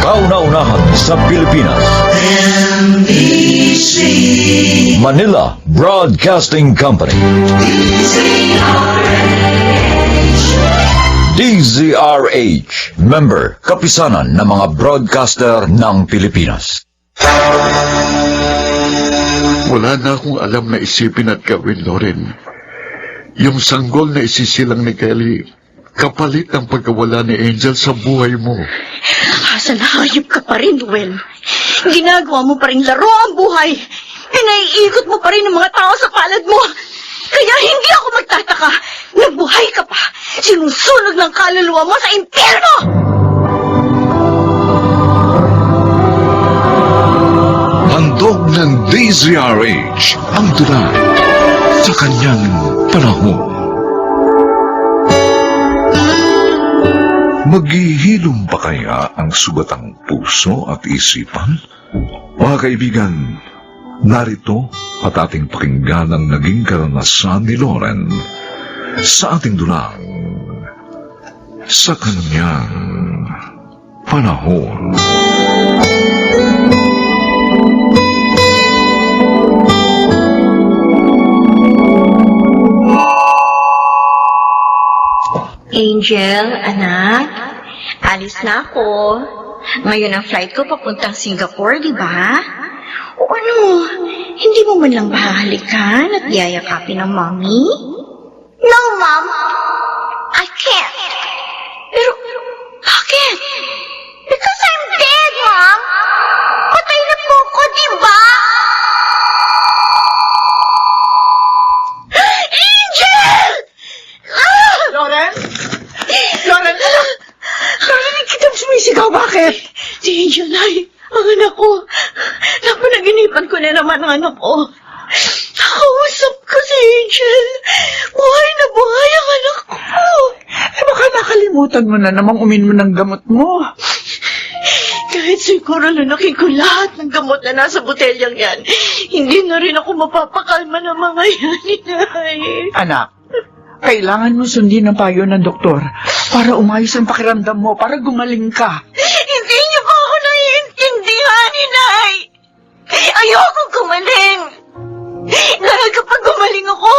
Kauna-unahan sa Pilipinas. NBC Manila Broadcasting Company. DZRH, member, kapisanan ng mga broadcaster ng Pilipinas. Wala na akong alam na isipin at gawin, Loren. Yung sanggol na isisilang ni Kelly, kapalit ng pagkawala ni Angel sa buhay mo. Asa na hayop ka pa rin, Noel. Ginagawa mo pa rin laro ang buhay. Pinaiikot mo pa rin ang mga tao sa palad mo. Kaya hindi ako magtataka. Nabuhay ka pa. Sinusunog ng kaluluwa mo sa impyerno! Handog ng DZRH ang tulay sa kanyang panahon. Maghihilom ba kaya ang sugatang puso at isipan? Mga kaibigan, narito at ating pakinggan ang naging karanasan ni Loren sa ating dulang sa kanyang panahon. Angel, anak, alis na ako. Ngayon ang flight ko papuntang Singapore, di ba? O ano, hindi mo man lang bahahalikan at yayakapin ng mommy? No, Mom. I can't. Pero, bakit? Because I'm dead, Mom. Patay na po ko, di ba? Angel! Ah! Loren? Loren, ano? Loren, hindi kita sumisigaw. Bakit? Si Angel ay, ang anak ko. Napanaginipan ko na naman ang anak ko. Nakausap ko si Angel. Buhay na buhay ang anak ko. Eh, baka nakalimutan mo na namang uminom ng gamot mo. Kahit siguro lunakin ko lahat ng gamot na nasa botelyang yan, hindi na rin ako mapapakalma ng mga yan, inay. Anak, kailangan mo sundin ang payo ng doktor para umayos ang pakiramdam mo, para gumaling ka. Hindi niyo ba ako naiintindihan, inay? Ayoko gumaling. Dahil kapag gumaling ako,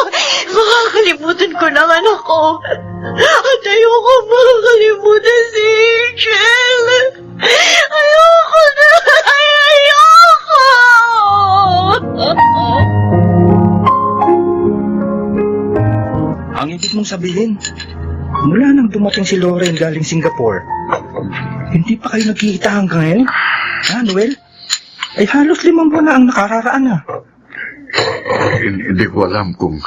makakalimutan ko ng anak ko. At ayoko makakalimutan si Angel. Ayoko na. Ayoko. Ang ibig mong sabihin, mula nang dumating si Loren galing Singapore, hindi pa kayo nagkikita hanggang ngayon? Ha, Noel? Ay halos 5 buwan na ang nakararaan na. Hindi ko alam kung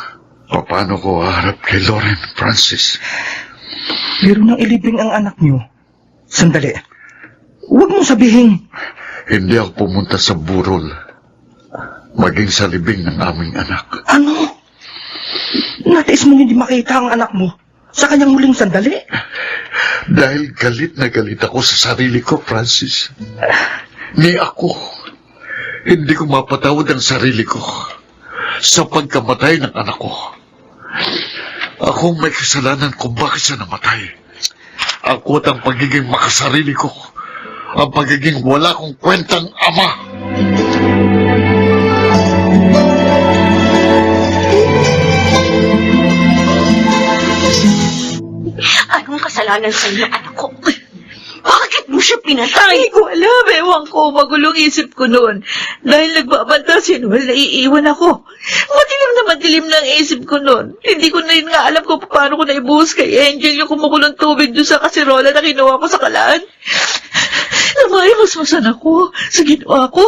paano ko haharap kay Loren, Francis. Pero nang ilibing ang anak niyo, sandali, huwag mong sabihin. Hindi ako pumunta sa burol, maging sa libing ng aming anak. Ano? Natiis mong hindi makita ang anak mo sa kanyang muling sandali? Dahil galit na galit ako sa sarili ko, Francis. Ni ako, hindi ko mapatawad ang sarili ko sa pagkamatay ng anak ko. Ako may kasalanan kung bakit siya namatay. Ako at ang pagiging makasarili ko, ang pagiging wala kong kwentang ama. Anong kasalanan sa iyo, anak ko? Bakit mo siya pinatay? Hindi ko alam. Ewan ko. Magulong isip ko noon. Dahil nagbabanta si Noel, naiiwan ako. Madilim na madilim na ang isip ko noon. Hindi ko na rin nga alam kung paano ko naibuhos kay Angel yung kumukulong tubig doon sa kasirola na kinuha ko sa kalaan. Namaimasmasan ako sa ginawa ko.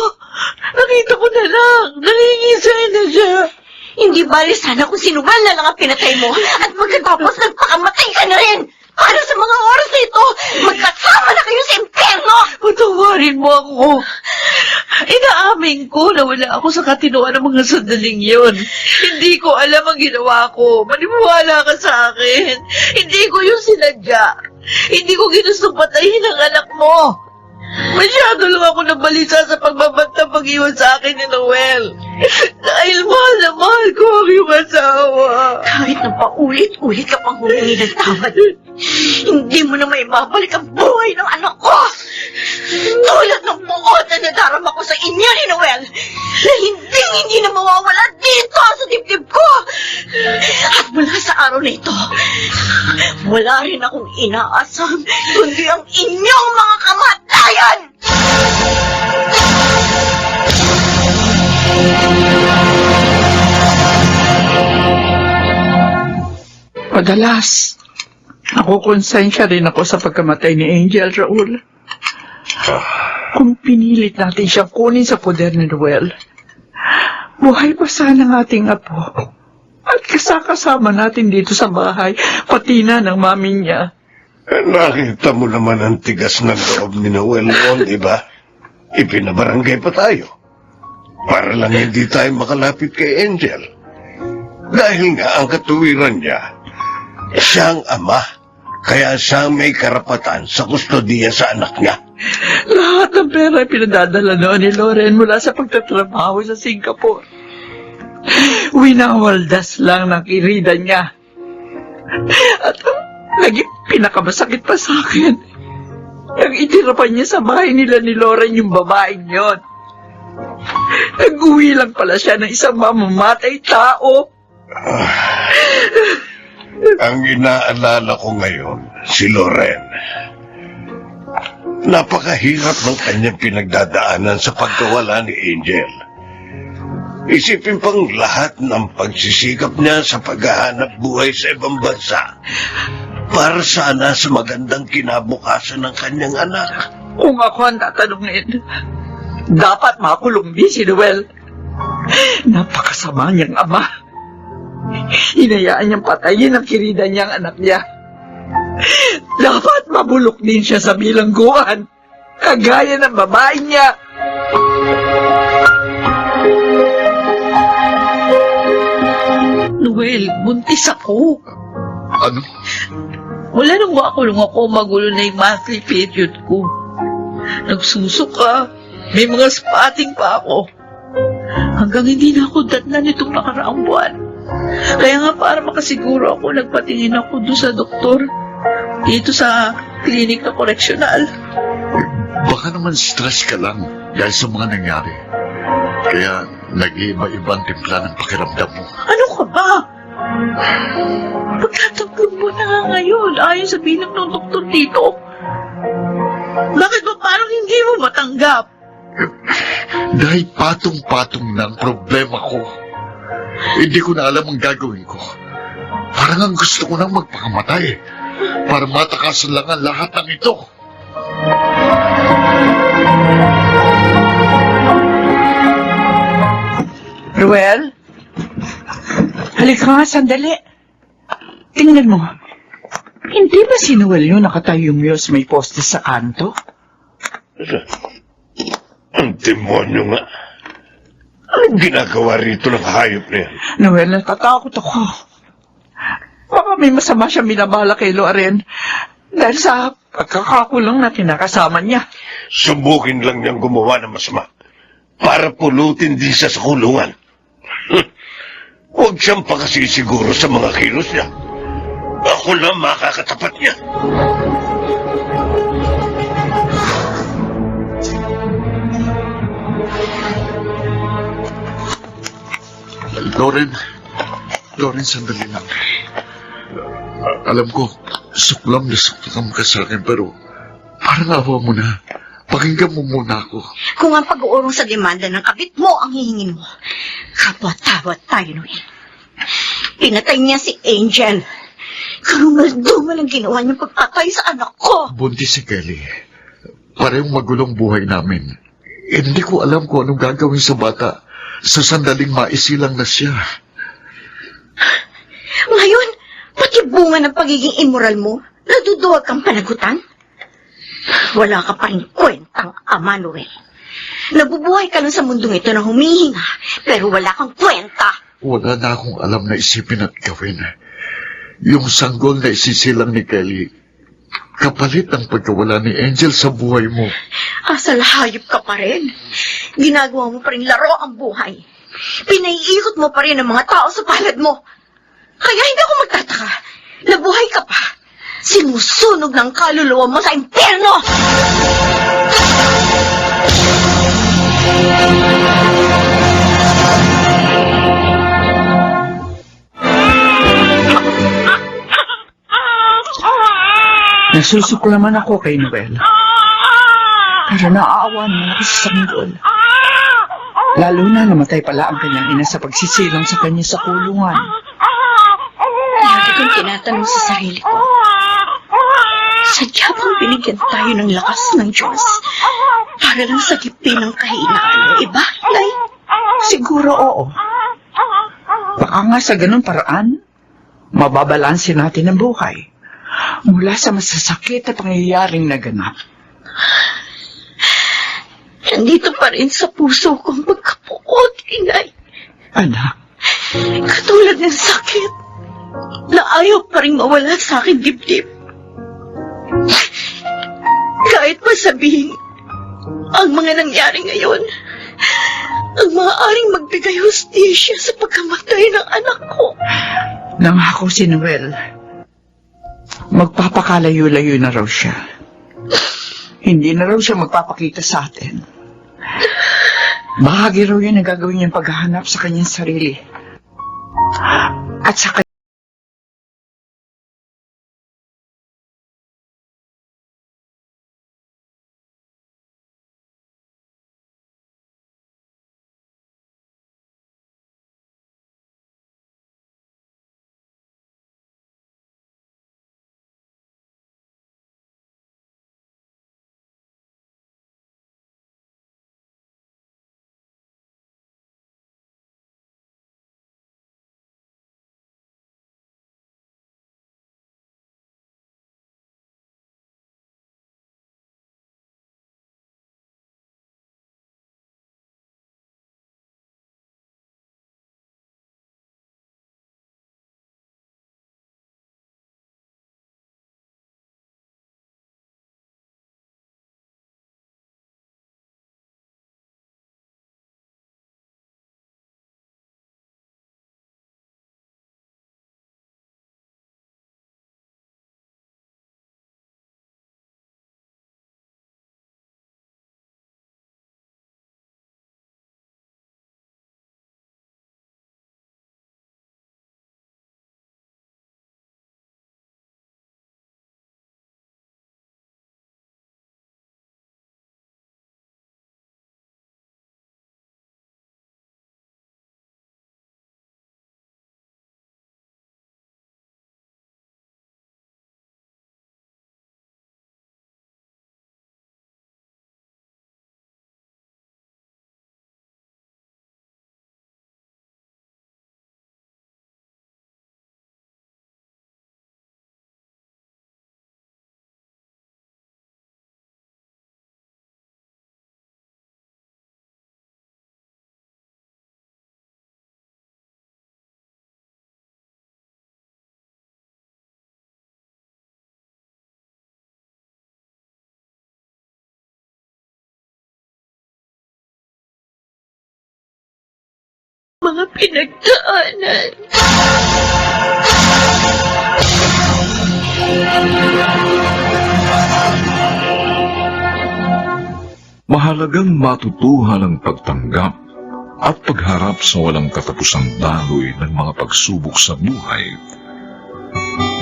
Nakita ko na lang. Nangingisay na siya. Hindi bali sana kung sinuman na lang ang pinatay mo at pagkatapos nagpakamatay ka na rin. Para sa mga oras na ito, magkasama na kayo sa impyerno! Patawarin mo ako. Inaamin ko na wala ako sa katinuan ng mga sandaling yun. Hindi ko alam ang ginawa ko. Maniwala ka sa akin. Hindi ko yung sinadya. Hindi ko ginustong patayin ang anak mo. Masyado lang ako nabalisa sa pagbabanta pag-iwan sa akin ni Noel. Dahil mahal na mahal ko ang iyong asawa. Kahit na paulit-ulit ka pang humingi ng tawad, Hindi mo na may babalik ang buhay ng anak ko! Tulad ng buod na nadarama ko sa inyo ni Noel, na hindi na mawawala dito sa dibdib ko! At mula sa araw na ito, wala rin akong inaasam, kundi ang inyong mga kamatayan! Madalas, nakukonsensya rin ako sa pagkamatay ni Angel, Raul. Kung pinilit natin siyang kunin sa poder ni Noel, buhay pa sana ng ating apo. At kasama natin dito sa bahay, pati na ng mami niya. Nakita mo naman ang tigas ng loob ni Noel noon, di ba? Ipinabarangay pa tayo. Para lang hindi tayo makalapit kay Angel. Dahil nga ang katuwiran niya, siyang ama. Kaya siya may karapatan sa kustodiya sa anak niya. Lahat ng pera ay pinadadala noon ni Loren mula sa pagtatrabaho sa Singapore. Winawaldas lang ng kirida niya. At lagi pinakamasakit pa sa akin, ang itirapan niya sa bahay nila ni Loren yung babaeng yon. Nag-uwi lang pala siya ng isang mamamatay tao. Ang inaalala ko ngayon, si Loren. Napakahirap ng kanyang pinagdadaanan sa pagkawala ni Angel. Isipin pang lahat ng pagsisikap niya sa paghahanap buhay sa ibang bansa para sana sa magandang kinabukasan ng kanyang anak. Kung ako ang tatanungin, dapat makulong din si Noel. Napakasama niyang ama. Hinayaan niyang patayin ang kirida niyang anak niya. Dapat mabulok din siya sa bilangguan, kagaya ng babae niya. Noel, buntis ako. Ano? Wala nang makulong ako, magulo na yung monthly period ko. Nagsusuka, may mga spotting pa ako. Hanggang hindi na ako datnan nitong nakaraang buwan. Kaya nga para makasiguro ako, nagpatingin ako doon sa doktor dito sa klinik na koreksyonal. Baka naman stress ka lang dahil sa mga nangyari. Kaya nag-iiba-ibang timpla ng pakiramdam mo. Ano ka ba? Pagtatanggap mo na nga ngayon, ayon sa bilang ng doktor dito. Bakit ba parang hindi mo matanggap? Dahil patong-patong ng problema ko. Hindi ko na alam ang gagawin ko. Parang ang gusto ko nang magpakamatay para matakasan lang ang lahat ng ito. Ruel? Halika nga, sandali. Tingnan mo. Hindi ba si Noel yun nakatayong miyos may poste sa kanto? Ang demonyo nga. Anong ginagawa rito ng hayop na yan? Noel, natatakot ako. Baka may masama siya minabala kay Loren dahil sa pagkakakulong na kinakasama niya. Subukin lang niyang gumawa ng masama para pulutin din siya sa kulungan. Huwag siyang pakasisiguro sa mga kilos niya. Ako lang makakatapat niya. Loren, sandali lang. Alam ko, suklam na suklam ka sa akin, pero parang awa mo na. Pakinggan mo muna ako. Kung ang pag-uurong sa demanda ng kabit mo ang hihingin mo, kapwa-tawad tayo, Noel. Pinatay niya si Angel. Karumal-dumal ang ginawa niyang pagpatay sa anak ko. Buntis si Kelly. Parehong magulong buhay namin. Hindi ko alam kung anong gagawin sa bata sa sandaling maisilang na siya. Ngayon, pati bunga ng pagiging immoral mo, naduduwag kang panagutan? Wala ka pa rin kwentang ama, Noel. Nabubuhay ka lang sa mundong ito na humihinga, pero wala kang kwenta. Wala na akong alam na isipin at gawin. Yung sanggol na isisilang ni Kelly, kapalit ang pagkawala ni Angel sa buhay mo. Asal hayop ka pa rin. Ginagawa mo pa rin laro ang buhay. Pinaiikot mo pa rin ang mga tao sa palad mo. Kaya hindi ako magtataka. Nabuhay ka pa. Sinusunog ng kaluluwa mo sa impyerno! Nasusuklaman ako kay Noel. Pero naaawa naman ako sa sanggol. Lalo na namatay pala ang kanyang ina sa pagsisilang sa kanya sa kulungan. Lagi kong tinatanong sa sarili ko, sadya bang binigyan tayo ng lakas ng Diyos para lang sagipin ang kahinaan ng iba, Nay? Siguro oo. Baka nga sa ganun paraan, mababalansin natin ang buhay mula sa masasakit na pangyayaring naganap. Nandito pa rin sa puso kong pagkapuot, Inay. Anak, Katulad ng sakit na ayaw pa rin mawala sa akin dibdib. Kahit pa sabihin ang mga nangyari ngayon, ang maaaring magbigay hustisya sa pagkamatay ng anak ko. nangako si Noel. Magpapakalayo-layo na raw siya. Hindi na raw siya magpapakita sa atin. Bahagi raw yun ang gagawin niyang paghahanap sa kanyang sarili. At sa mga pinagdaanan. Mahalagang matutuhan ang pagtanggap at pagharap sa walang katapusang daloy ng mga pagsubok sa buhay.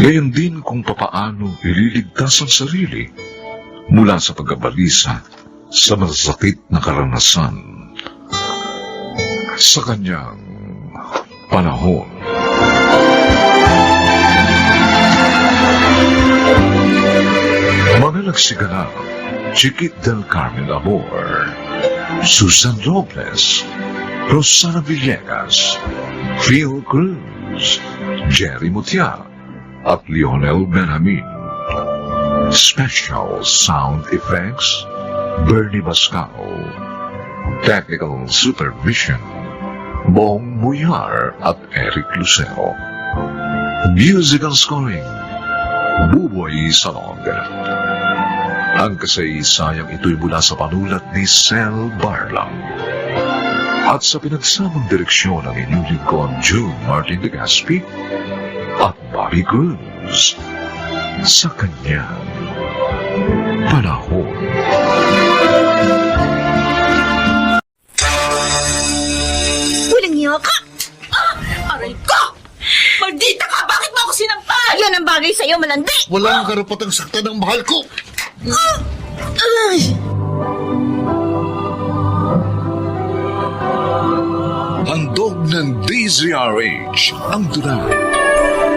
Gayon din kung papaano ililigtas ang sarili mula sa pag-abalisa sa masakit na karanasan sa kanyang panahon. Manalagsigala, Chiquit del Carmen Amor, Susan Robles, Rosana Villegas, Phil Cruz, Jerry Mutia, at Lionel Benjamin. Special Sound Effects, Bernie Bascao. Technical Supervision, Bong Muyar at Eric Lucero. Musical Scoring, Buboy Salong. Ang kasaysayang ito'y mula sa panulat ni Sel Barlang. At sa pinagsamang direksyon ng inyong lingkod, June Martin de Gaspi at Bobby Cruz. sa kanyang panahon. Walang iyo ka! Aray ko! Maldita ka! Bakit mo ako sinampal? Yan ang bagay sa'yo, malandi! Wala kang karapatang saktan ng mahal ko. Ay! Handog ng DZRH ang dula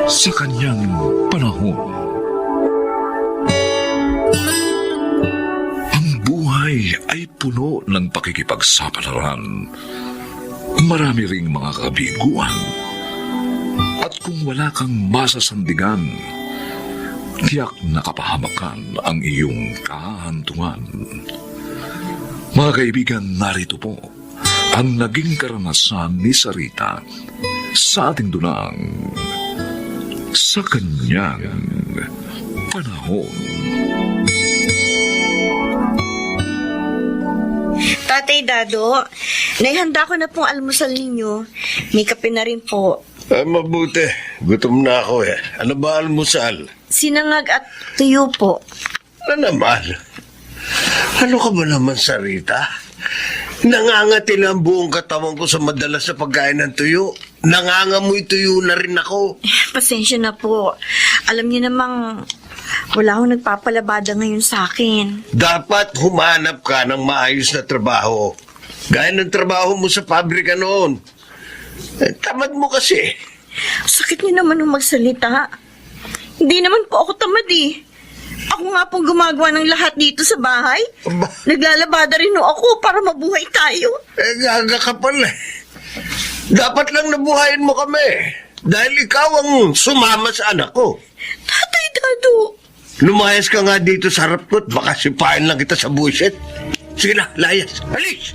sa kanyang panahon. Ang buhay ay puno ng pakikipagsapalaran. Marami ring mga kabiguan. At kung wala kang masasandigan, tiyak na kapahamakan ang iyong kahantungan. Mga kaibigan, narito po ang naging karanasan ni Sarita sa ating dunang sa kanyang panahon. Tatay Dado, naihanda ko na pong almusal ninyo. May kape na rin po. Mabuti. Gutom na ako eh. Ano ba almusal? Sinangag at tuyo po. Ano naman? Ano ka ba naman, Sarita? Nangangati na ang buong katawan ko sa madalas na pagkain ng tuyo. Nangangamoy tuyo na rin ako. Pasensya na po. Alam niyo namang wala akong nagpapalabada ngayon sa akin. Dapat humanap ka ng maayos na trabaho. Gaya ng trabaho mo sa pabrika noon. Tamad mo kasi. Sakit niyo naman ng magsalita. Hindi naman po ako tamad eh. Ako nga pong gumagawa ng lahat dito sa bahay. Aba. Naglalabada rin ako para mabuhay tayo. Gaga ka pala. Dapat lang nabuhayin mo kami. Dahil ikaw ang sumama sa anak ko. Tatay Dado. Lumayas ka nga dito sa harap ko at baka sipain lang kita sa buwisit. Sige na, layas. Alis!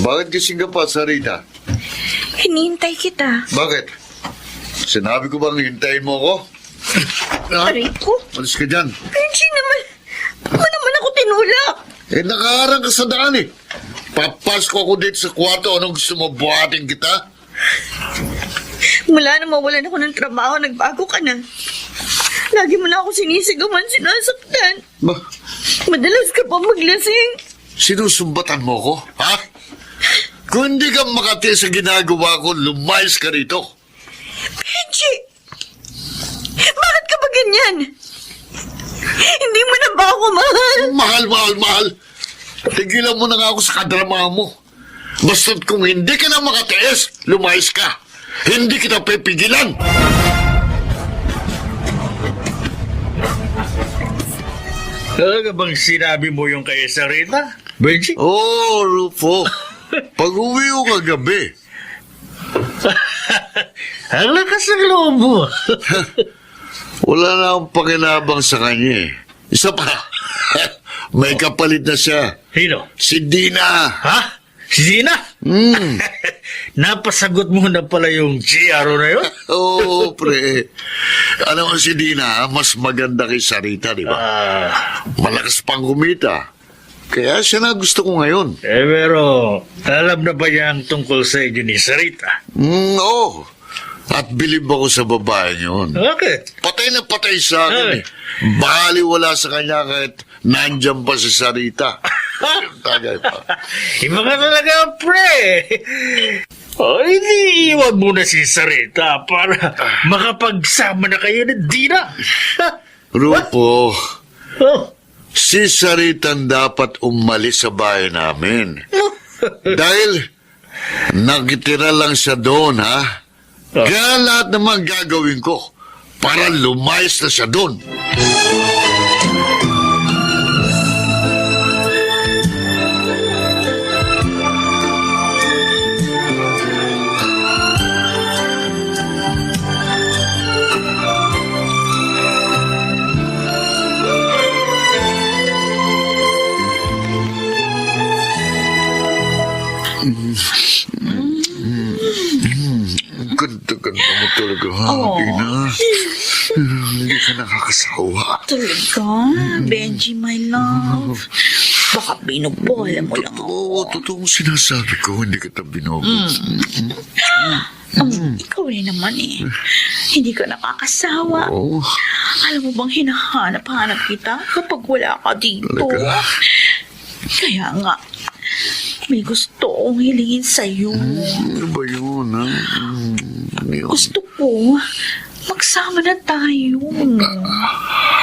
Bakit gising ka pa, Sarita? Hinihintay kita. Bakit? Sinabi ko bang hintayin mo ako? Aray ko. Alis ka dyan. Benji naman. Ano naman ako tinulak? Nakaharang ka sa daan eh. Papasko ako dito sa kwarto. Anong gusto mo, buhatin kita? Mula na mawalan ako ng trabaho, nagbago ka na. Lagi mo na ako sinisigawan, sinasaktan. Ba, Madalas ka pa maglasing. sinusumbatan mo ko? Ha? Kung hindi ka makati sa ginagawa ko, lumayas ka rito. Benji! Bakit ka ba ganyan? Hindi mo na ba ako mahal? Mahal. Tigilan mo na nga ako sa kadrama mo. Basta't kung hindi ka na makatiis, lumayas ka. Hindi kita pipigilan. Talaga bang sinabi mo yung kay Sarita, Benji? Oh, Rufo. Pag-uwi ko kagabi, Ang lakas ng loob mo. wala na akong pakinabang sa kanya eh. Isa pa, may kapalit na siya. Sino? Si Dina. Ha? Si Zina? Napasagot mo na pala yung GRO na yun? Oo, pre. Alam mo si Dina, mas maganda kay Sarita, di ba? Malakas pang kumita. Kaya siya na gusto ko ngayon. Pero, alam na ba niya ang tungkol sa inyo ni Sarita? Oo. At bilib ako sa babae yun. Bakit? Patay na patay sa akin eh. Baliwala sa kanya kahit nandyan pa si Sarita. Tagay pa. Iba ka talaga, pre. O, hindi iwan mo na si Sarita para makapagsama na kayo ni Dina. Rupo, Oh. si Sarita dapat umalis sa bahay namin. Dahil nakitira lang siya doon, ha? Kaya lahat naman gagawin ko para lumayas na siya doon. Ganda mo talaga, ha, Dina? Hindi ka nakakasawa. Talaga? Benji, my love. Baka binubola mo lang ako. Oo, totoong sinasabi ko, hindi kita binobot. Ikaw rin naman eh. Hindi ka nakakasawa. Oo. Alam mo bang hinahanap-hanap kita kapag wala ka dito? Talaga? Kaya nga, may gusto akong hilingin sa'yo. Ano ba yun, ha? Ano yun? Gusto ko, magsama na tayo.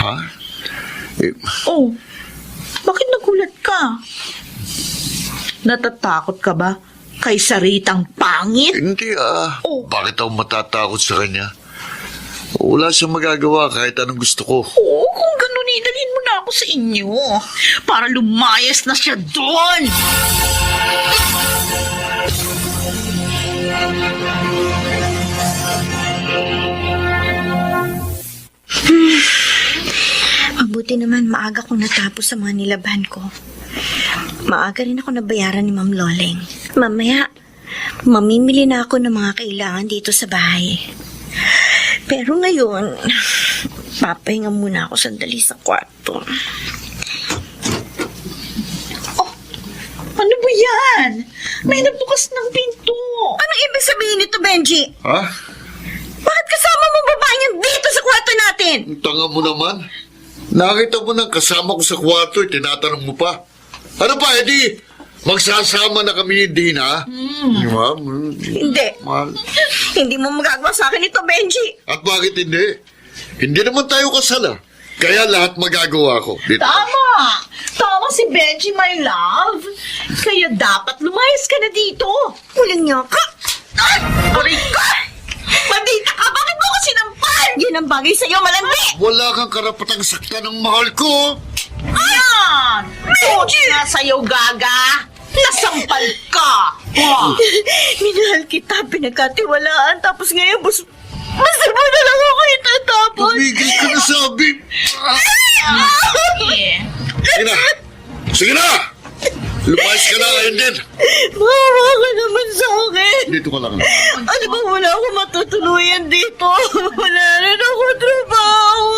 Ha? Eh, Oh, bakit nagulat ka? Natatakot ka ba kay Saritang pangit? hindi Oh. Bakit ako matatakot sa kanya? Wala siyang magagawa kahit anong gusto ko. Oo, kung ganun idalhin mo na ako sa inyo para lumayas na siya doon. Mabuti naman maaga kong natapos sa mga nilabhan ko. Maaga rin ako nabayaran ni Ma'am Loleng. Mamaya, mamimili na ako ng mga kailangan dito sa bahay. Pero ngayon, papahinga muna ako sandali sa kwarto. Ano ba yan? May nabukas ng pinto. Anong ibig sabihin nito, Benji? Ha? Bakit kasama mo babae niyan dito sa kwarto natin? Ang tanga mo naman. Nakita mo nang kasama ko sa kwarto, tinatanong mo pa. Ano pa, edi? Magsasama na kami ni Dina? Ma'am. Hindi. Mahal. Hindi mo magagawa sa akin ito, Benji. At bakit hindi? Hindi naman tayo kasal, Kaya lahat magagawa ko. Dito. Tama! Tama si Benji, my love. Kaya dapat lumayas ka na dito. Walang niya ka. Aray ka! Bandita ka! Bakit mo ko sinampal? Yan ang bagay sa'yo, malandi. Wala kang karapatang saktan ng mahal ko. Ayan! Benji! Na sa'yo, gaga! Nasampal ka! Oh. Minahal kita, pinagkatiwalaan, tapos ngayon, basta mo na lang ako itatapon. Tumigil ka na sabi. Yeah. Sige na. Sige na. Lumayas ka na ngayon din. Mawa ka naman sa akin. Dito ka lang. Ano ba, wala akong matutuluyan dito. Wala rin ako trabaho.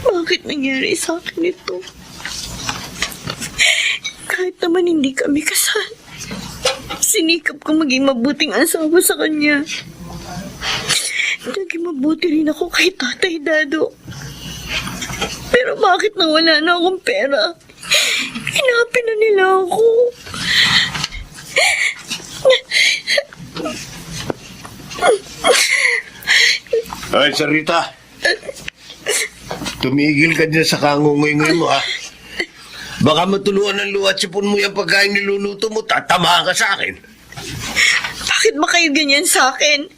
Bakit nangyari sa akin ito? Kahit naman hindi kami kasal, sinikap ko maging mabuting asawa sa kanya. Naging mabuti rin ako kay Tatay Dado. Pero bakit nawala na akong pera? Hinapin na nila ako. Ay, Sarita. Tumigil ka dyan sa kangungoy-ngoy mo, ha? Baka matuluan ng luwat sipon mo yung pagkain niluluto mo, tatamaan ka sa akin. Bakit ba kayo ganyan sa akin?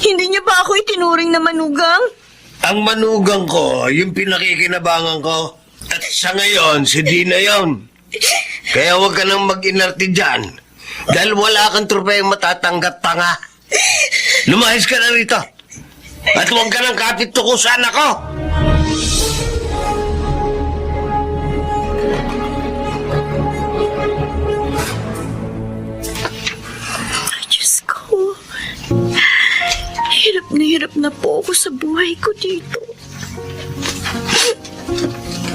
Hindi niyo ba ako itinuring na manugang? Ang manugang ko, yung pinakikinabangan ko. At sa ngayon, si Dina yon. Kaya huwag ka nang mag-inarte dyan. Dahil wala kang tropeyong matatanggap pa nga. Lumahis ka na rito. At huwag ka nang kapit tukusan ako. Diyos ko. Hirap na po ako sa buhay ko dito.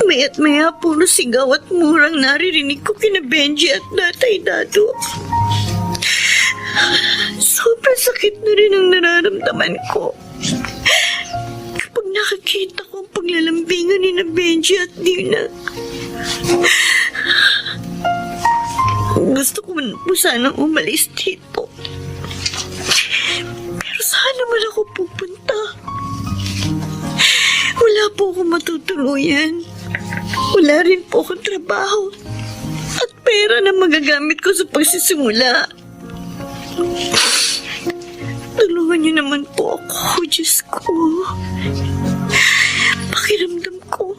Maya't maya puro sigaw at murang naririnig ko kina Benji at Tatay Dado. Sobrang sakit na rin ang nararamdaman ko. Kapag nakakita ko ang paglalambingan ni na Benji at Dina. Gusto ko man po sanang umalis dito. Pero saan naman ako pupunta? Wala po akong matutuluyan. Wala rin po akong trabaho. At pera na magagamit ko sa pagsisimula. Tulungan niyo naman po ako, Diyos ko. Pakiramdam ko,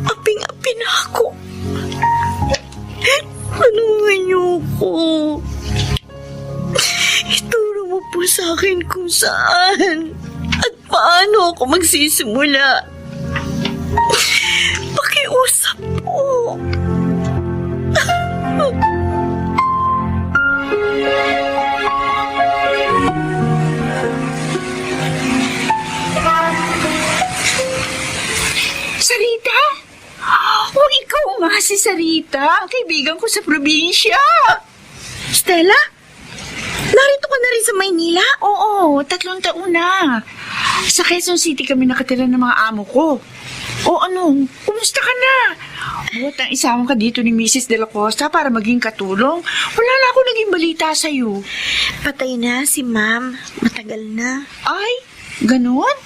aping-api na ako. Tulungan niyo ako. Ituro mo po sa akin kung saan at paano ako magsisimula. Pakiusap po. nga si Sarita, ang kaibigan ko sa probinsya. Stella? Narito ka na rin sa Maynila? Oo, 3 taon na. Sa Quezon City kami nakatira ng mga amo ko. O ano, kumusta ka na? Buhat ang isama ka dito ni Mrs. De La Costa para maging katulong. Wala na ako naging balita sa'yo. Patay na si Ma'am. Matagal na. Ay, ganun?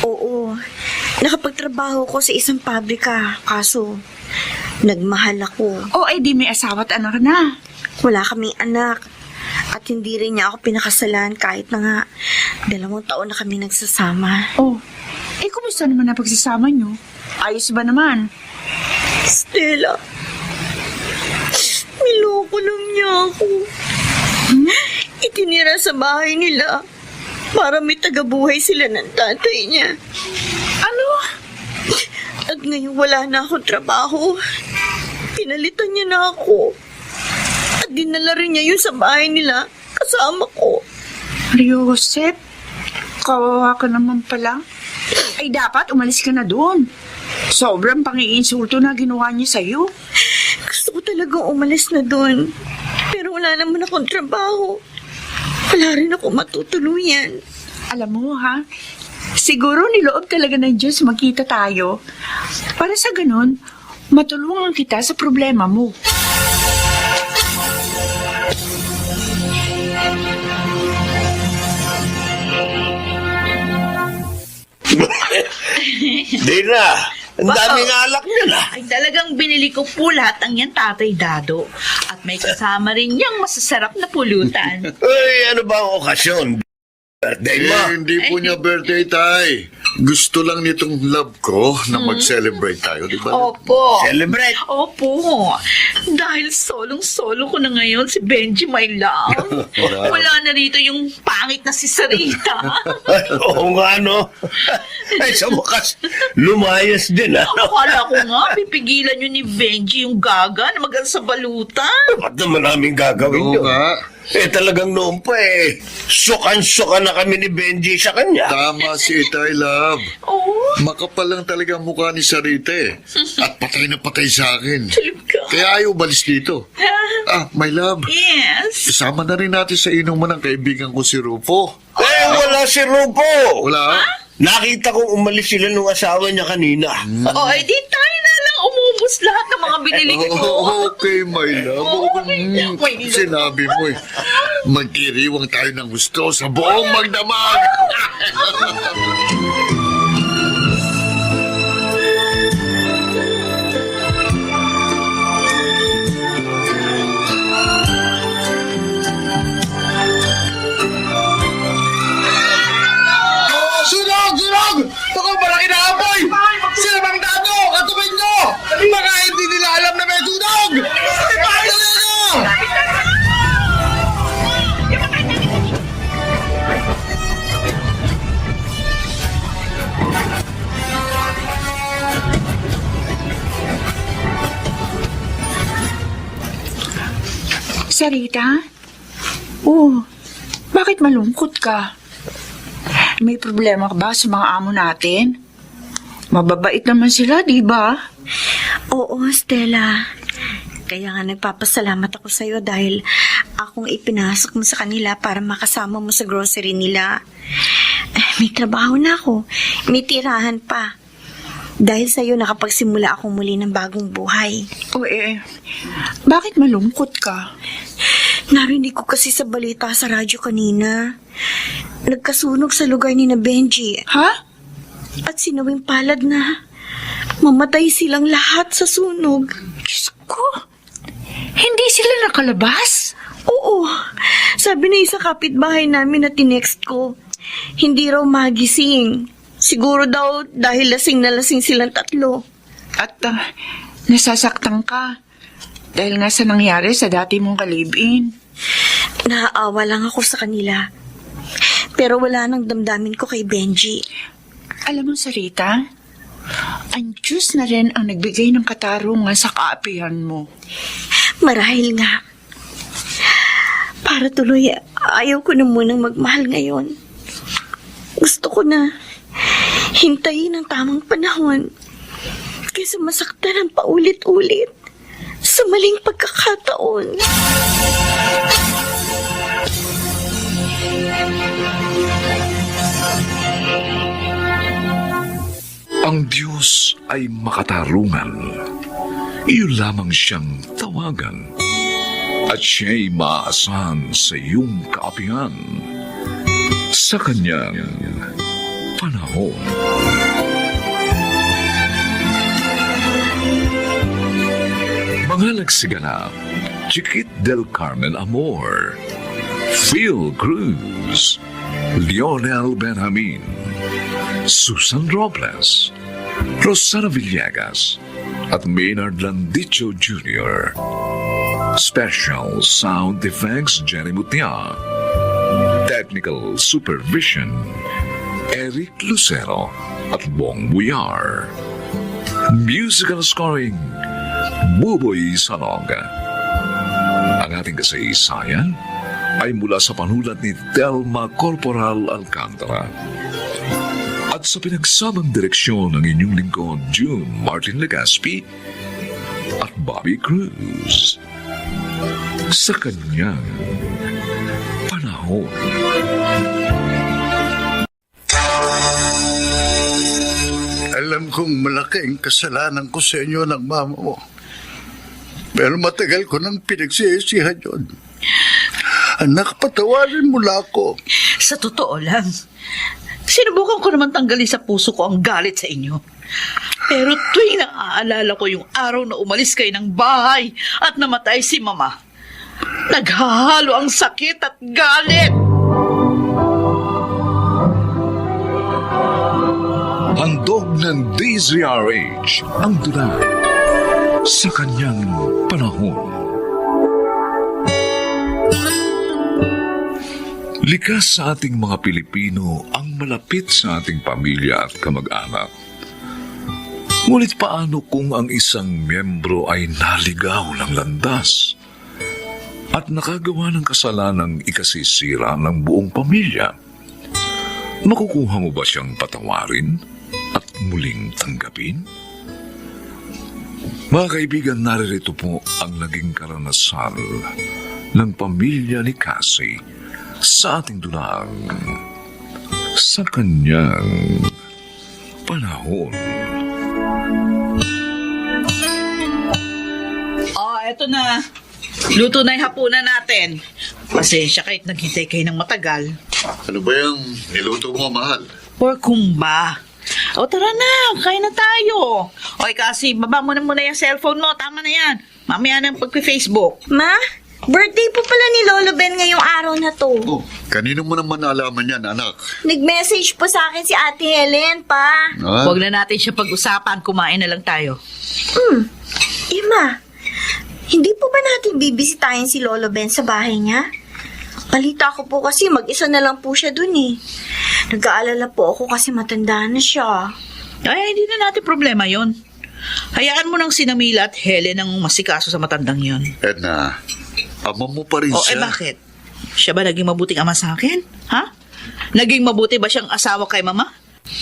Oo. Nakapagtrabaho ko sa isang pabrika. Kaso, nagmahal ako. O, di may asawa at anak na. Wala kaming anak. At hindi rin niya ako pinakasalan kahit na nga 2 taon na kami nagsasama. Oh, kumusta naman ang pagsasama nyo? Ayos ba naman? Stella, niloko lang niya ako. Itinira sa bahay nila para may tagabuhay sila ng tatay niya. Ano? At ngayon wala na akong trabaho. Pinalitan niya na ako. At dinala rin niya yun sa bahay nila kasama ko. Joseph, kawawa ka naman pala. Ay, dapat umalis ka na doon. Sobrang pang-iinsulto na ginawa niya sa'yo. Gusto ko talagang umalis na doon. Pero wala naman akong trabaho. Wala rin ako matutuluyan. Alam mo, ha? Siguro niloob talaga ng Diyos magkita tayo. Para sa ganun, matulungan kita sa problema mo. Di na. Ang daming alak niya na. Ay, talagang binili ko po lahat ng yan, Tatay Dado. At may kasama rin niyang masasarap na pulutan. Ay, ano ba ang okasyon? Birthday mo? Hindi po niya birthday, Tay. Gusto lang nitong love ko na mag-celebrate tayo, di ba? Opo. Celebrate. Opo. Dahil solong-solo ko na ngayon si Benji, my love. Wala na rito yung pangit na si Sarita. Ay, oo nga, no? Ay, sa wakas, lumayas din, ano? Akala ko nga, pipigilan yun ni Benji yung gaga na magal sa balutan. Ba't naman namin gagawin Oo yun? nga. Talagang noon pa Sukan-sukan na kami ni Benji sa kanya. Tama si Itay, love. Oo. Makapal lang talaga ang mukha ni Sarita eh. At patay na patay sa akin. Tulog ka. Kaya ayaw balis dito. My love. Yes. Isama na rin natin sa inuman ng kaibigan ko si Rufo. Wala si Rupo. Wala? Nakita kong umalis sila nung asawa niya kanina. O, di tayo na lang umubos lahat ng mga binili ko. Okay, my love. Sinabi mo eh. Magkiriwang tayo ng gusto sa buong magdamag. Sunog! Sunog! Baka malaki na apoy! Sila bang Dado! Katubig nyo! Baka hindi nila alam na may sunog! Dali na! Sarita? Oh, bakit malungkot ka? May problema ka ba sa mga amo natin? Mababait naman sila, di ba? Oo, Stella. Kaya nga nagpapasalamat ako sa'yo dahil akong ipinasok mo sa kanila para makasama mo sa grocery nila. May trabaho na ako. May tirahan pa. Dahil sa'yo nakapagsimula akong muli ng bagong buhay. O bakit malungkot ka? Narinig ko kasi sa balita sa radyo kanina. Nagkasunog sa lugar ni na Benji. Ha? At sinawing palad na mamatay silang lahat sa sunog. Diyos ko, hindi sila nakalabas? Oo. Sabi na isa kapitbahay namin na tinext ko, hindi raw magising. Siguro daw dahil lasing na lasing silang tatlo. At nasasaktan ka dahil nga sa nangyari sa dati mong kalibin. Naaawa lang ako sa kanila. Pero wala nang damdamin ko kay Benji. Alam mo, Sarita, ang Diyos na rin ang nagbigay ng katarungan sa kaapihan mo. Marahil nga. Para tuloy, ayaw ko na munang magmahal ngayon. Gusto ko na hintayin ang tamang panahon kaysa masaktan ng paulit-ulit sa maling pagkakataon. Ang Diyos ay makatarungan. Iyon lamang siyang tawagan. At siya'y maaasahan sa iyong kaapihan sa kanyang panahon. Mga nagsigala, Chiquit del Carmen Amor, Phil Cruz, Lionel Benjamin, Susan Robles, Rosana Villegas, at Maynard Landicho Jr. Special Sound Effects Jenny Mutia. Technical Supervision Eric Lucero at Bong Buyar. Musical Scoring Buboy Salonga. Ang ating kasaysayan ay mula sa panulat ni Telma Corporal Alcantara. At sa pinagsamang direksyon ng inyong lingkod, June Martin Legaspi at Bobby Cruz. Sa kanyang panahon. Alam kong malaki ang kasalanan ko sa inyo ng mama mo. Pero matagal ko nang pinagsisihan yun. Anak, patawarin mo na ako. Sa totoo lang, sinubukan ko naman tanggalin sa puso ko ang galit sa inyo. Pero tuwing naaalala ko yung araw na umalis kayo ng bahay at namatay si Mama, naghahalo ang sakit at galit. Handog ng DZRH ang dula sa kanyang panahon. Likas sa ating mga Pilipino ang malapit sa ating pamilya at kamag-anak. Ngunit paano kung ang isang miyembro ay naligaw ng landas at nakagawa ng kasalanang ikasisira ng buong pamilya? Makukuha mo ba siyang patawarin at muling tanggapin? Mga kaibigan, naririto po ang naging karanasan ng pamilya ni Cassie sa ating dulang sa kanyang panahon. Eto na. Luto na yung hapunan natin. Pasensya kahit naghintay kayo ng matagal. Ano ba yung niluto mo, mahal? Or kumba. O tara na, kain na tayo. Oy kasi, baba mo na muna yung cellphone mo. Tama na yan. Mamaya na pag-Facebook. Ma, birthday po pala ni Lolo Ben ngayong araw na to. Oh, kanino mo naman nalaman yan, anak? Nag-message po sa akin si Ate Helen, pa. Ah? Huwag na natin siya pag-usapan. Kumain na lang tayo. Ma, hindi po ba natin bibisitahin si Lolo Ben sa bahay niya? Balita ko po kasi mag-isa na lang po siya dun eh. Nag-aalala po ako kasi matanda na siya. Ay, hindi na natin problema yon. Hayaan mo nang sinamila at Helen ang masikaso sa matandang yon. Edna, ama mo pa rin siya. Bakit? Siya ba naging mabuting ama sa akin? Ha? Naging mabuti ba siyang asawa kay Mama?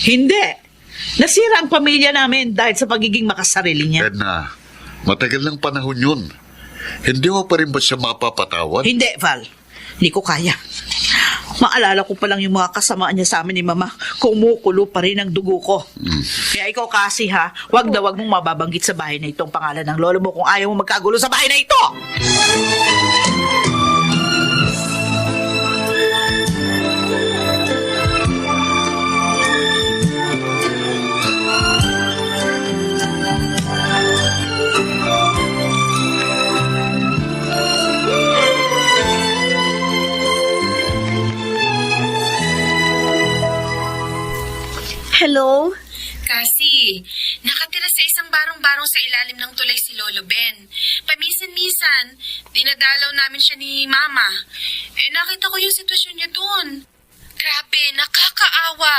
Hindi. Nasira ang pamilya namin dahil sa pagiging makasarili niya. Edna, matagal ng panahon yun. Hindi mo pa rin ba siya mapapatawad? Hindi, Val. Hindi ko kaya. Maalala ko pa lang yung mga kasamaan niya sa amin ni Mama. Kumukulo pa rin ang dugo ko. Kaya ikaw kasi ha, wag mong mababanggit sa bahay na itong pangalan ng lolo mo kung ayaw mo magkagulo sa bahay na ito! Hello? Kasi, nakatira sa isang barong-barong sa ilalim ng tulay si Lolo Ben. Paminsan-minsan, dinadalaw namin siya ni Mama. Nakita ko yung sitwasyon niya doon. Grabe, nakakaawa.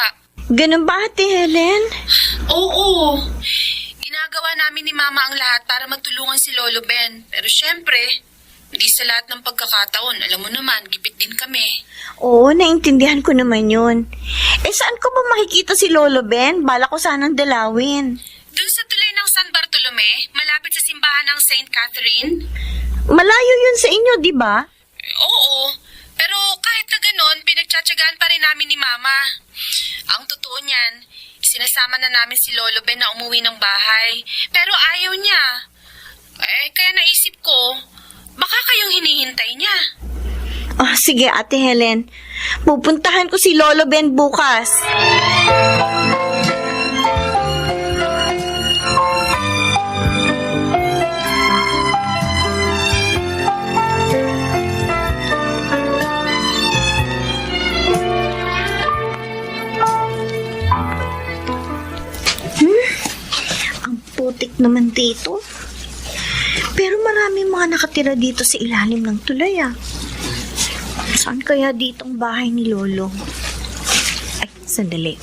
Ganun ba, Ate Helen? Oo. Ginagawa namin ni Mama ang lahat para matulungan si Lolo Ben. Pero syempre, hindi sa lahat ng pagkakataon. Alam mo naman, gipit din kami. Oo, naintindihan ko naman yun. Saan ko ba makikita si Lolo Ben? Bala ko sanang dalawin. Doon sa tulay ng San Bartolome, malapit sa simbahan ng St. Catherine? Malayo yun sa inyo, di ba? Oo, pero kahit na ganon, pinagtsatsagaan pa rin namin ni Mama. Ang totoo niyan, sinasama na namin si Lolo Ben na umuwi ng bahay, pero ayaw niya. Kaya naisip ko, baka kayong hinihintay niya. Oh, sige, Ate Helen. Pupuntahan ko si Lolo Ben bukas. Ang putik naman dito. Pero marami mga nakatira dito sa ilalim ng tulay, ah. Saan kaya ditong bahay ni Lolo? Ay, sandali.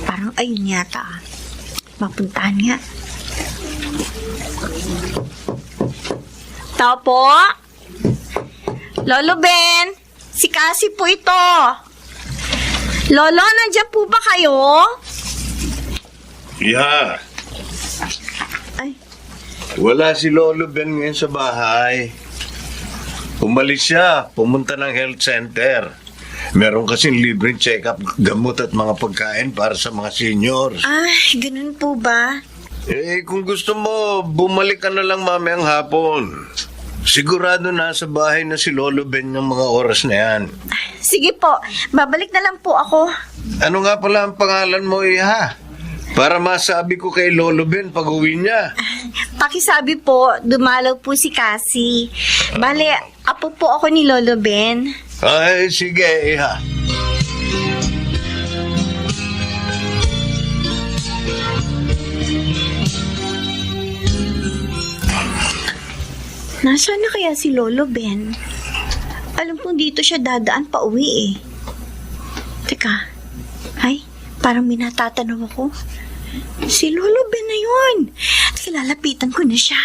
Parang ayun yata, ah. Mapuntahan nga. Tao po? Lolo Ben, si Cassie po ito. Lolo, nandiyan po ba kayo? Yeah. Ay, Wala si Lolo Ben ngayon sa bahay. Umalis siya, pumunta ng health center. Meron kasing libreng check-up, gamot at mga pagkain para sa mga seniors. ay, ganun po ba? Kung gusto mo, bumalik ka na lang mamayang hapon. Sigurado nasa bahay na si Lolo Ben ng mga oras na yan. Sige po, babalik na lang po ako. Ano nga pala ang pangalan mo, Iha? Para masabi ko kay Lolo Ben pag uwi niya. Pakisabi po, dumalaw po si Cassie. Bale, apo po ako ni Lolo Ben. Ay, sige, Iha. Nasaan na kaya si Lolo Ben? Alam kong dito siya dadaan pa uwi eh. Teka, ay, parang may natatanaw ako. Si Lolo Ben na yun. Lalapitan ko na siya.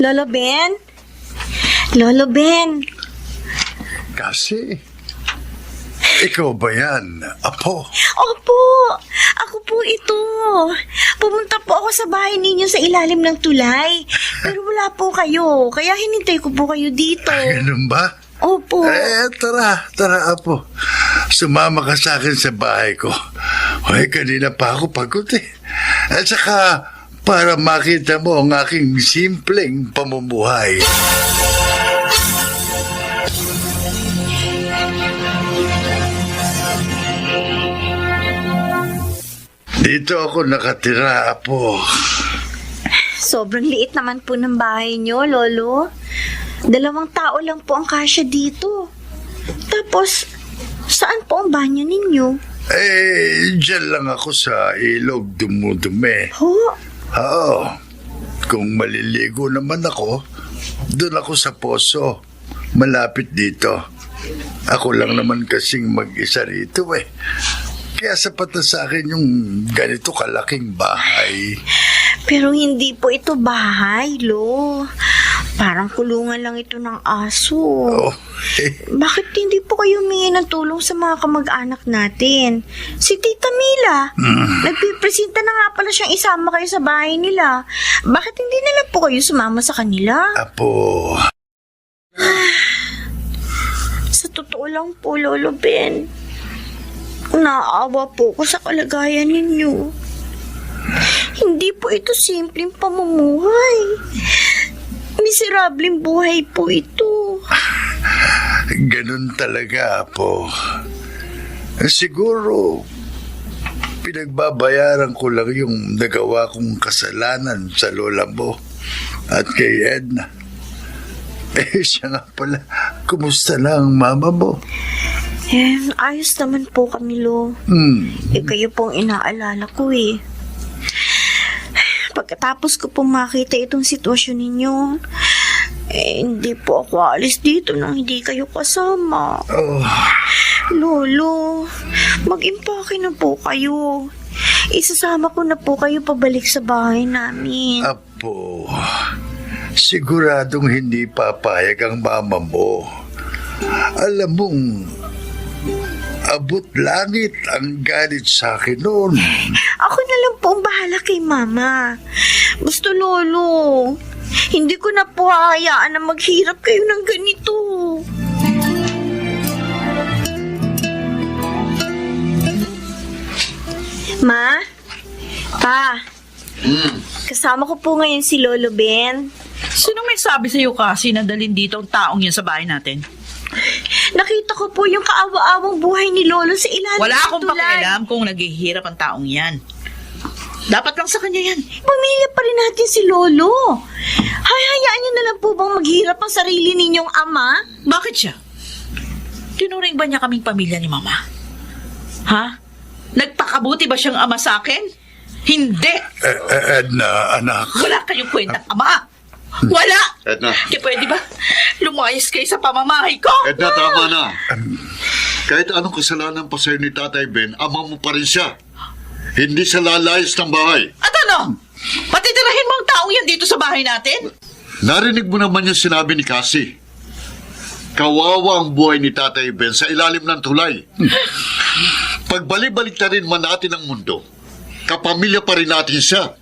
Lolo Ben? Lolo Ben? Kasi, ikaw ba yan, Apo? Opo, ako po ito. Pumunta po ako sa bahay ninyo sa ilalim ng tulay. Pero wala po kayo, kaya hinintay ko po kayo dito. Ganun ba? Opo. Tara, Apo. Sumama ka sa akin sa bahay ko. Hoy, kanina pa ako pagod eh. At saka, para makita mo ang aking simpleng pamumuhay. Dito ako nakatira, Apo. Sobrang liit naman po ng bahay nyo, Lolo. 2 tao lang po ang kasya dito. Tapos, saan po ang banyo ninyo? Diyan lang ako sa ilog dumudumi. Ho? Oo. Kung maliligo naman ako, doon ako sa poso. Malapit dito. Ako lang naman kasing mag-isa rito eh. Kaya sapat na sa akin yung ganito kalaking bahay. Pero hindi po ito bahay, Lo. Parang kulungan lang ito ng aso. Oh, Bakit hindi po kayo humingi ng tulong sa mga kamag-anak natin? Si Tita Mila, nagpipresenta na nga pala siyang isama kayo sa bahay nila. Bakit hindi na lang po kayo sumama sa kanila? Apo. Sa totoo lang po, Lolo Ben, naawa po ko sa kalagayan ninyo. Hindi po ito simpleng pamumuhay. Miserableng buhay po ito. Ganun talaga, Apo. Siguro, pinagbabayaran ko lang yung nagawa kong kasalanan sa lola mo at kay Edna. Siya nga pala, kumusta na ang mama mo? Ayos naman po kami, Lo. Kayo pong inaalala ko eh. Pagkatapos ko po makita itong sitwasyon ninyo, hindi po ako alis dito nang hindi kayo kasama. Oh, Lolo, mag-impake na po kayo. Isasama ko na po kayo pabalik sa bahay namin. Apo, siguradong hindi papayag ang mama mo. Alam mong, abot langit ang galit sa akin noon. Ako na lang po ang bahala kay Mama. Basta, Lolo, hindi ko na po hahayaan na maghirap kayo ng ganito. Ma? Pa? Kasama ko po ngayon si Lolo Ben. Sino may sabi sa'yo kasi na dalhin dito ang taong yan sa bahay natin? Nakita ko po yung kaawa-awang buhay ni Lolo sa ilalim Wala ng akong tulay. pakialam kung naghihirap ang taong yan. Dapat lang sa kanya yan. Pamilya pa rin natin si Lolo. Hayaan niyo na lang po bang maghirap ang sarili ninyong ama? Bakit siya? Tinuring ba niya kaming pamilya ni Mama? Ha? Nagpakabuti ba siyang ama sa akin? Hindi! Edna, anak. Wala kayong kwentang ama! Wala! Edna. Kaya pwede ba lumayas kayo sa pamamahay ko? Edna, tama na. Kahit anong kasalanan pa sa'yo ni Tatay Ben, ama mo pa rin siya. Hindi siya lalayas ng bahay. At ano? Patitirahin mo ang taong yan dito sa bahay natin? Narinig mo naman yung sinabi ni Cassie. Kawawa ang buhay ni Tatay Ben sa ilalim ng tulay. Pagbalik-balik na rin man natin ang mundo, kapamilya pa rin natin siya.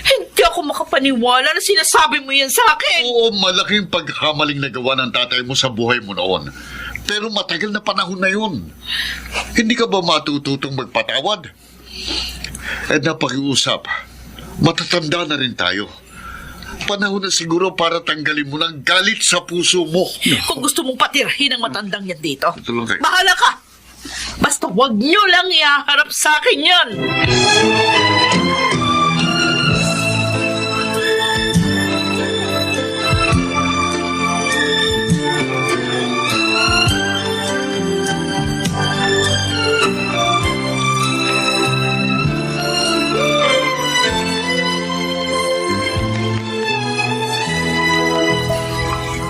Hindi ako makapaniwala na sinasabi mo yan sa akin. Oo, malaking pagkakamaling nagawa ng tatay mo sa buhay mo noon. Pero matagal na panahon na yun. Hindi ka ba matututong magpatawad? Eh, napakiusap. Matatanda na rin tayo. Panahon na siguro para tanggalin mo ng galit sa puso mo. Kung gusto mong patirahin ang matandang yan dito, Tulong kayo. bahala ka! Basta huwag niyo lang iharap sa akin yan!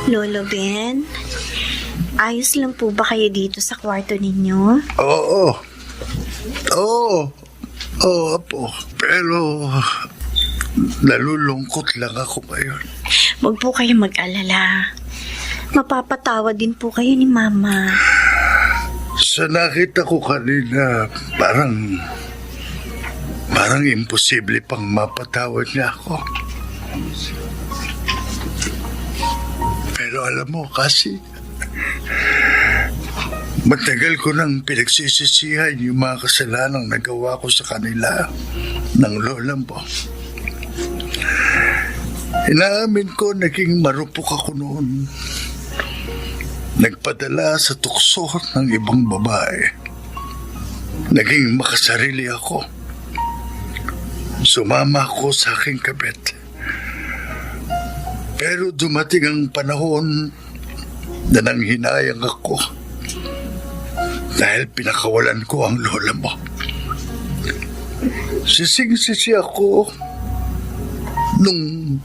Lolo Ben, ayos lang po ba kayo dito sa kwarto ninyo? Oo. Oo, Apo. Pero nalulungkot lang ako ngayon. Huwag po kayo mag-alala. Mapapatawa din po kayo ni Mama. Sa nakita ko kanina, parang imposible pang mapatawad niya ako. Pero alam mo, kasi matagal ko nang pinagsisisihan yung mga kasalanang nagawa ko sa kanila ng lolang mo. Inaamin ko, naging marupok ako noon. Nagpadala sa tukso ng ibang babae. Naging makasarili ako. Sumama ako sa aking kabit. Pero dumating ang panahon na nanghinayang ako dahil pinakawalan ko ang lola mo. Sising-sisi ako nung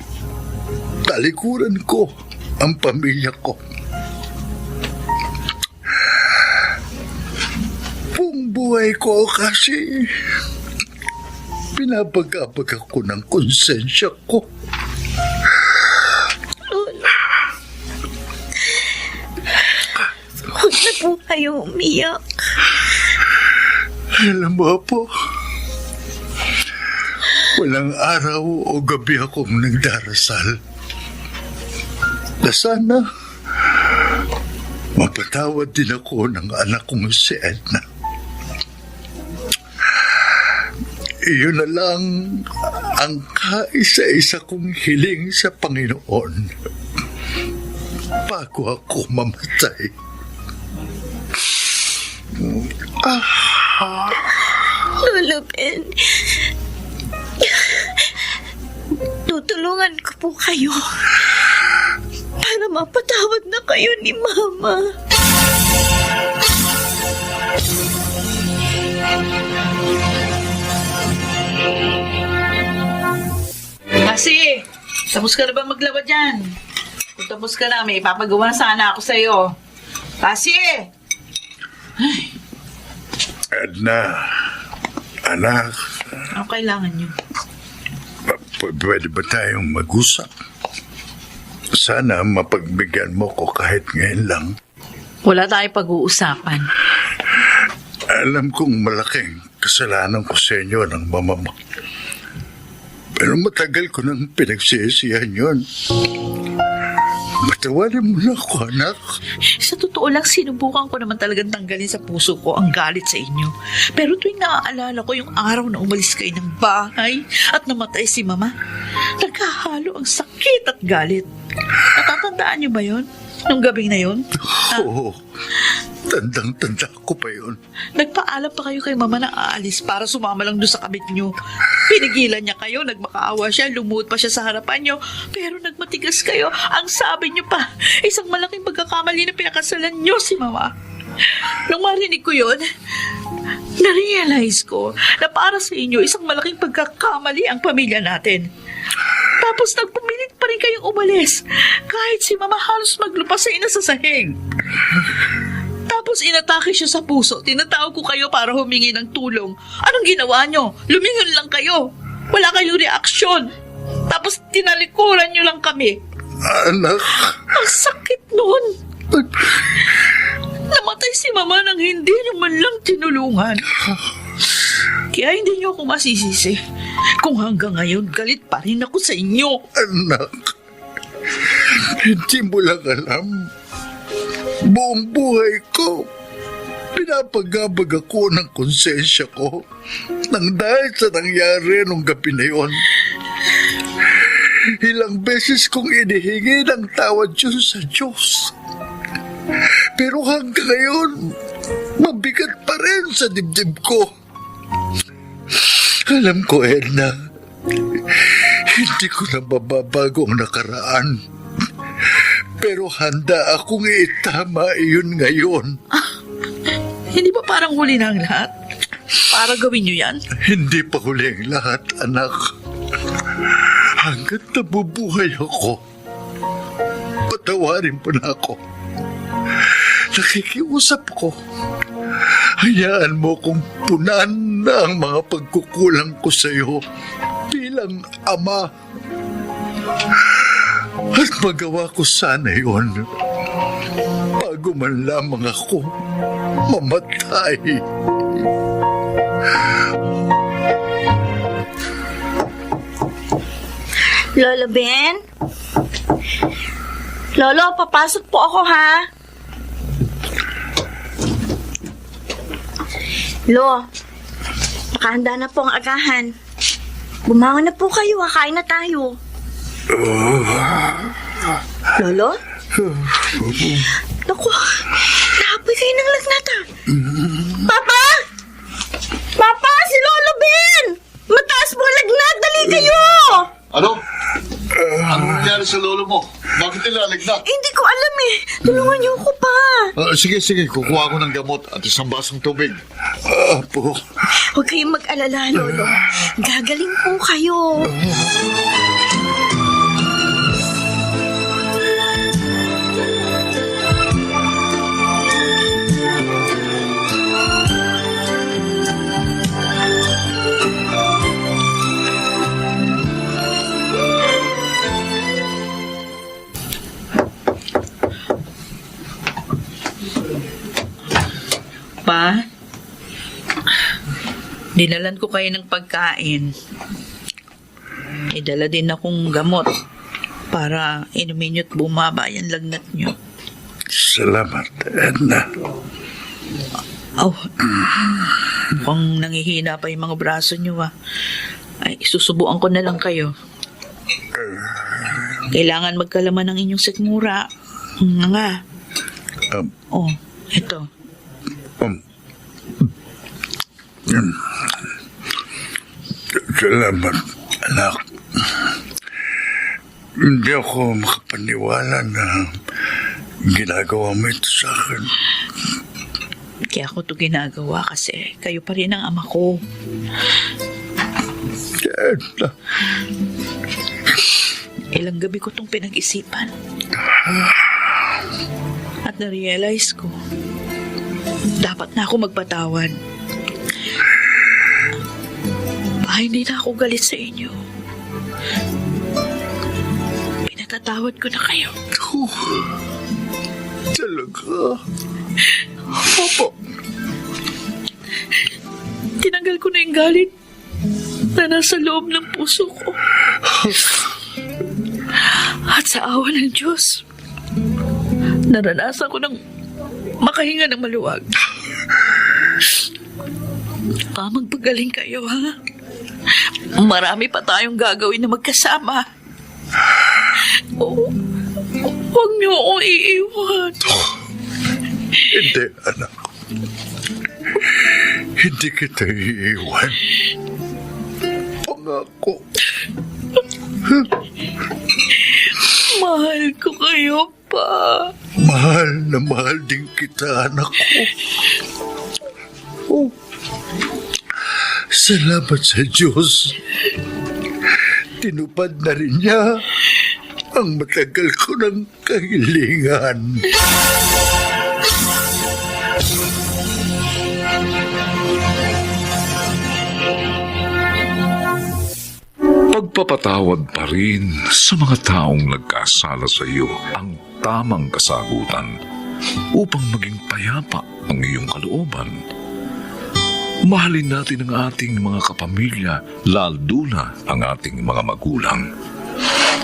talikuran ko ang pamilya ko. Buong buhay ko kasi pinapagabag ako ng konsensya ko. Huwag na po kayo umiyak. Alam mo po, walang araw o gabi akong nagdarasal na sana mapatawad din ako ng anak kong si Edna. Iyon na lang ang kaisa-isa kong hiling sa Panginoon bago ako mamatay. Lolo Ben, tutulungan ko po kayo para mapatawad na kayo ni Mama. Kasi, tapos ka na ba maglaba dyan? Kung tapos ka na, may ipapagawa na sana ako sa'yo. Kasi, Edna, anak, ano kailangan niyo? pwede ba tayong mag-usap? Sana mapagbigyan mo ko kahit ngayon lang. Wala tayong pag-uusapan. Alam kong malaking kasalanan ko sa inyo ng mama mo. Pero matagal ko nang pinagsisihan yun. Patawarin mo na ako, anak. Sa totoo lang, sinubukan ko naman talagang tanggalin sa puso ko ang galit sa inyo. Pero tuwing naaalala ko yung araw na umalis kayo ng bahay at namatay si Mama, nagkahalo ang sakit at galit. Natatandaan niyo ba yon? Nung gabing na yon? Oo, tandang-tanda ko pa yun. Nagpaalam pa kayo kay Mama na aalis para sumama lang doon sa kabit niyo. Pinigilan niya kayo, nagmakaawa siya, lumuhod pa siya sa harapan niyo, pero nagmatigas kayo. Ang sabi niyo pa, isang malaking pagkakamali na pinakasalan niyo si Mama. Nung marinig ko yun, na-realize ko na para sa inyo, isang malaking pagkakamali ang pamilya natin. Tapos nagpumilit pa rin kayong umalis, kahit si Mama halos maglupas sa inasasahig. Tapos inatake siya sa puso. Tinatawag ko kayo para humingi ng tulong. Anong ginawa nyo? Lumingon lang kayo. Wala kayong reaksyon. Tapos tinalikuran nyo lang kami. Anak, Ang sakit nun. Namatay si Mama nang hindi nyo man lang tinulungan. Kaya hindi nyo ako masisisi kung hanggang ngayon galit pa rin ako sa inyo. anak. Hindi mo lang alam. Buong buhay ko, pinapagabag ako ng konsensya ko nang dahil sa nangyari nung gabi na yun. Ilang beses kong inihingi ng tawad yun sa Diyos. Pero hanggang ngayon, mabigat pa rin sa dibdib ko. Alam ko, Edna, hindi ko na mababago ang nakaraan. Pero handa akong itama iyon ngayon. Hindi ba parang huli na ang lahat? Para gawin nyo yan? Hindi pa huli ang lahat, anak. Hanggat nabubuhay ako, patawarin mo na ako. Nakikiusap ko. Hayaan mo kong punan na ang mga pagkukulang ko sa iyo bilang ama. At magawa ko sana yun bago man lamang ako mamatay. Lolo Ben? Lolo, papasok po ako, ha? Lo, nakahanda na po ang agahan. Bumangon na po kayo, ha? Kain na tayo. Lolo? Naku, naapoy kayo ng lagnata. Papa! Papa, si Lolo Ben! Mataas po ang lagnat, dali kayo! Ano? Ano nangyari sa lolo mo? Bakit nilalagnat? Hindi ko alam eh. Tulungan niyo ako pa. Sige, kukuha ko ng gamot at isang basong tubig. Apo. Huwag kayong mag-alala, Lolo. Gagaling po kayo. Pa, dinalan ko kayo ng pagkain. Idala din akong gamot para inumin nyo at bumaba yung lagnat nyo. Salamat, Edna. Oh, mukhang nangihina pa yung mga braso nyo, Ay, susubuan ko na lang kayo. Kailangan magkalaman ng inyong sikmura. Nga. Oh, ito. Salamat, anak. Hindi ako makapaniwala na ginagawa mo ito sa akin. Kaya ako ito ginagawa kasi kayo pa rin ang ama ko. Edna. Ilang gabi ko itong pinag-isipan. At na-realize ko, dapat na ako magpatawad. Hindi na ako galit sa inyo. Pinagtatawad ko na kayo. Talaga? Opo. Tinanggap Tinanggal ko na yung galit na nasa loob ng puso ko. At sa awa ng Diyos, naranasan ko ng makahinga ng maluwag. Magpagaling kayo, ha? Marami pa tayong gagawin na magkasama. Huwag niyo akong iiwan. Hindi, anak. Hindi kita iiwan. Pangako. Mahal ko kayo pa. Mahal na mahal din kita, anak ko. Oh. Salamat sa Diyos. Tinupad na rin niya ang matagal ko ng kahilingan. Pagpapatawad pa rin sa mga taong nagkasala sa iyo ang tamang kasagutan upang maging payapa ang iyong kalooban. Mahalin natin ang ating mga kapamilya, lalo na ang ating mga magulang.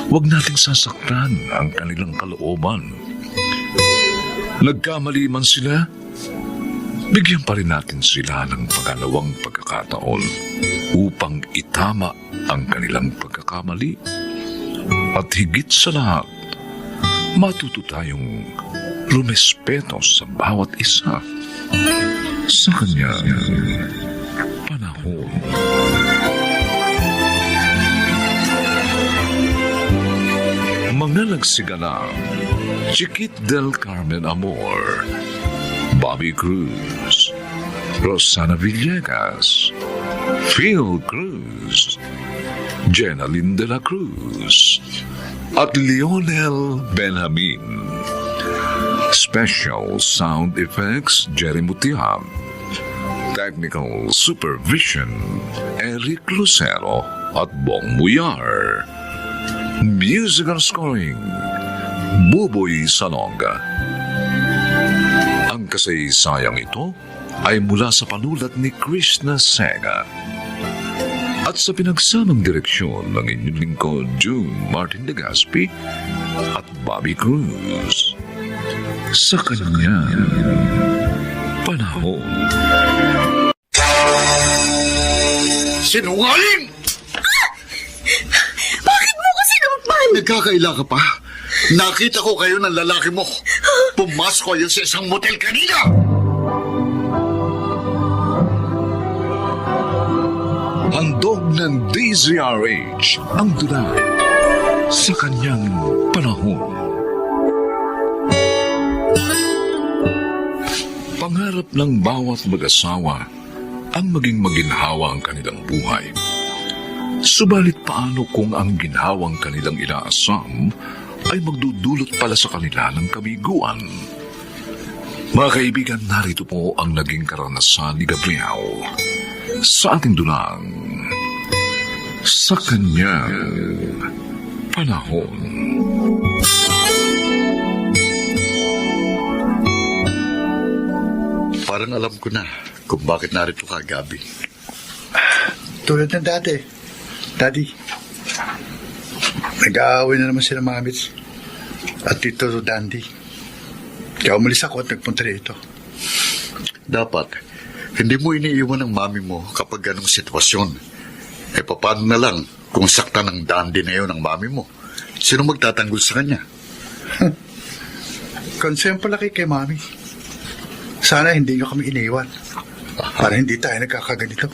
Huwag nating sasaktan ang kanilang kalooban. Nagkamali man sila, bigyan pa rin natin sila ng pangalawang pagkakataon upang itama ang kanilang pagkakamali. At higit sa lahat, matuto tayong rumespeto sa bawat isa sa kanyang panahon. Mga nagsiganap, Chiquit del Carmen Amor, Bobby Cruz, Rosana Villegas, Phil Cruz, Jenaline de la Cruz, at Lionel Benjamin. Special sound effects, Jerry Mutiab. Technical supervision, Eric Lucero at Bong Muyar. Musical scoring, Buboy Salonga. Ang kasaysayang ito ay mula sa panulat ni Krishna Sega at sa pinagsamang direksyon ng inyong lingkod June Martin Legaspi at Bobby Cruz sa kanyang panahon. Sinungaling! Bakit mo ko sinumpan? Nagkakaila ka pa? Nakita ko kayo ng lalaki mo. Pumasok kayo sa isang motel kanina! Handog ng DZRH ang dula sa kanyang panahon. Pangarap ng bawat mag-asawa ang maging maginhawa ang kanilang buhay. Subalit paano kung ang ginhawang kanilang inaasam ay magdudulot pala sa kanila ng kabiguan? Mga kaibigan, narito po ang naging karanasan ni Gabriel sa ating dulang sa kanyang panahon. Parang alam ko na kung bakit narito ka, Gabi. Tulad ng dati. Daddy, nag-aaway na naman sila Mamits at Tito Dandy. Kaya umalis ako at nagpunta rito. Dapat, hindi mo iniiwan ang mami mo kapag ganong sitwasyon. Eh, paano na lang kung sakta ng Dandy na yun ang mami mo? Sino magtatanggol sa kanya? Concern pala kay Mami. Sana hindi nyo kami iniwan. Para hindi tayo nagkakaganito.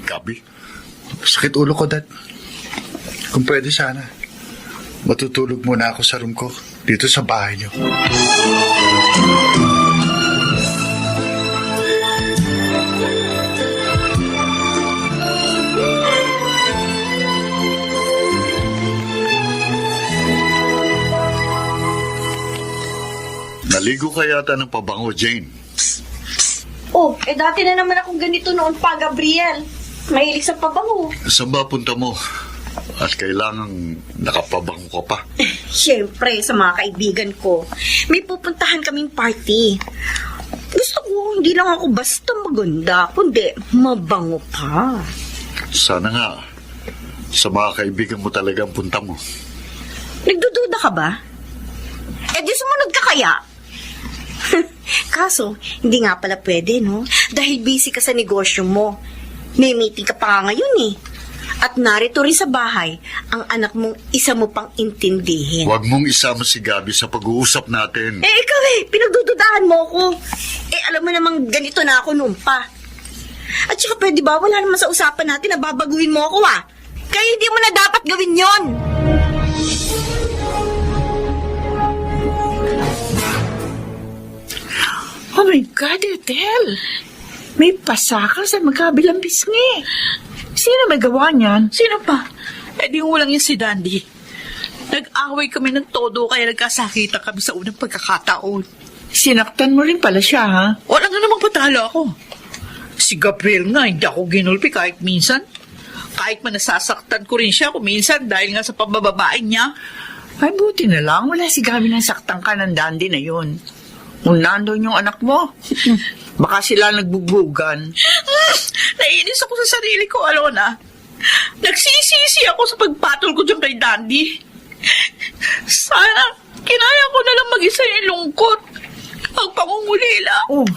Gabi? Sakit ulo ko, Dad. Kung pwede sana, matutulog muna ako sa room ko dito sa bahay nyo. Naligo ka yata ng pabango, Jane. Oh, dati na naman akong ganito noon pa, Gabriel. Mahilig sa pabango. Saan ba punta mo? At kailangang nakapabango ka pa. Siyempre, sa mga kaibigan ko. May pupuntahan kaming party. Gusto ko hindi lang ako basta maganda, kundi mabango pa. Sana nga, sa mga kaibigan mo talaga ang punta mo. Nagdududa ka ba? Eh di sumunod ka kaya? Kaso, hindi nga pala pwede, no? Dahil busy ka sa negosyo mo. May meeting ka pa nga ngayon eh. At narito rin sa bahay, ang anak mong isa mo pang intindihin. Huwag mong isama si Gabi sa pag-uusap natin. Eh, ikaw pinagdududahan mo ko. Eh, alam mo namang ganito na ako noon pa. At saka pwede ba, wala naman sa usapan natin na babaguhin mo ako Kaya hindi mo na dapat gawin yon. Oh my God, Ethel! May pasaka sa magkabilang pisngi. Sino may gawa niyan? Sino pa? Eh di walang yung si Dandy. Nag-away kami ng todo kaya nagkasakita kami sa unang pagkakataon. Sinaktan mo rin pala siya, ha? Wala nga namang patalo ako. Si Gabriel nga, hindi ako ginulpi kahit minsan. Kahit man nasasaktan ko rin siya kung minsan dahil nga sa pambababae niya. Ay, buti na lang. Wala si Gabi nang saktan ka ng Dandy na yun. Kung nandun yung anak mo, baka sila nagbubugan. Naiinis ako sa sarili ko, Alona. Nagsisisi ako sa pagpatol ko dyan kay Dandy. Sana, kinaya ko na lang mag-isa yung lungkot. Ang pangungulila. Oh,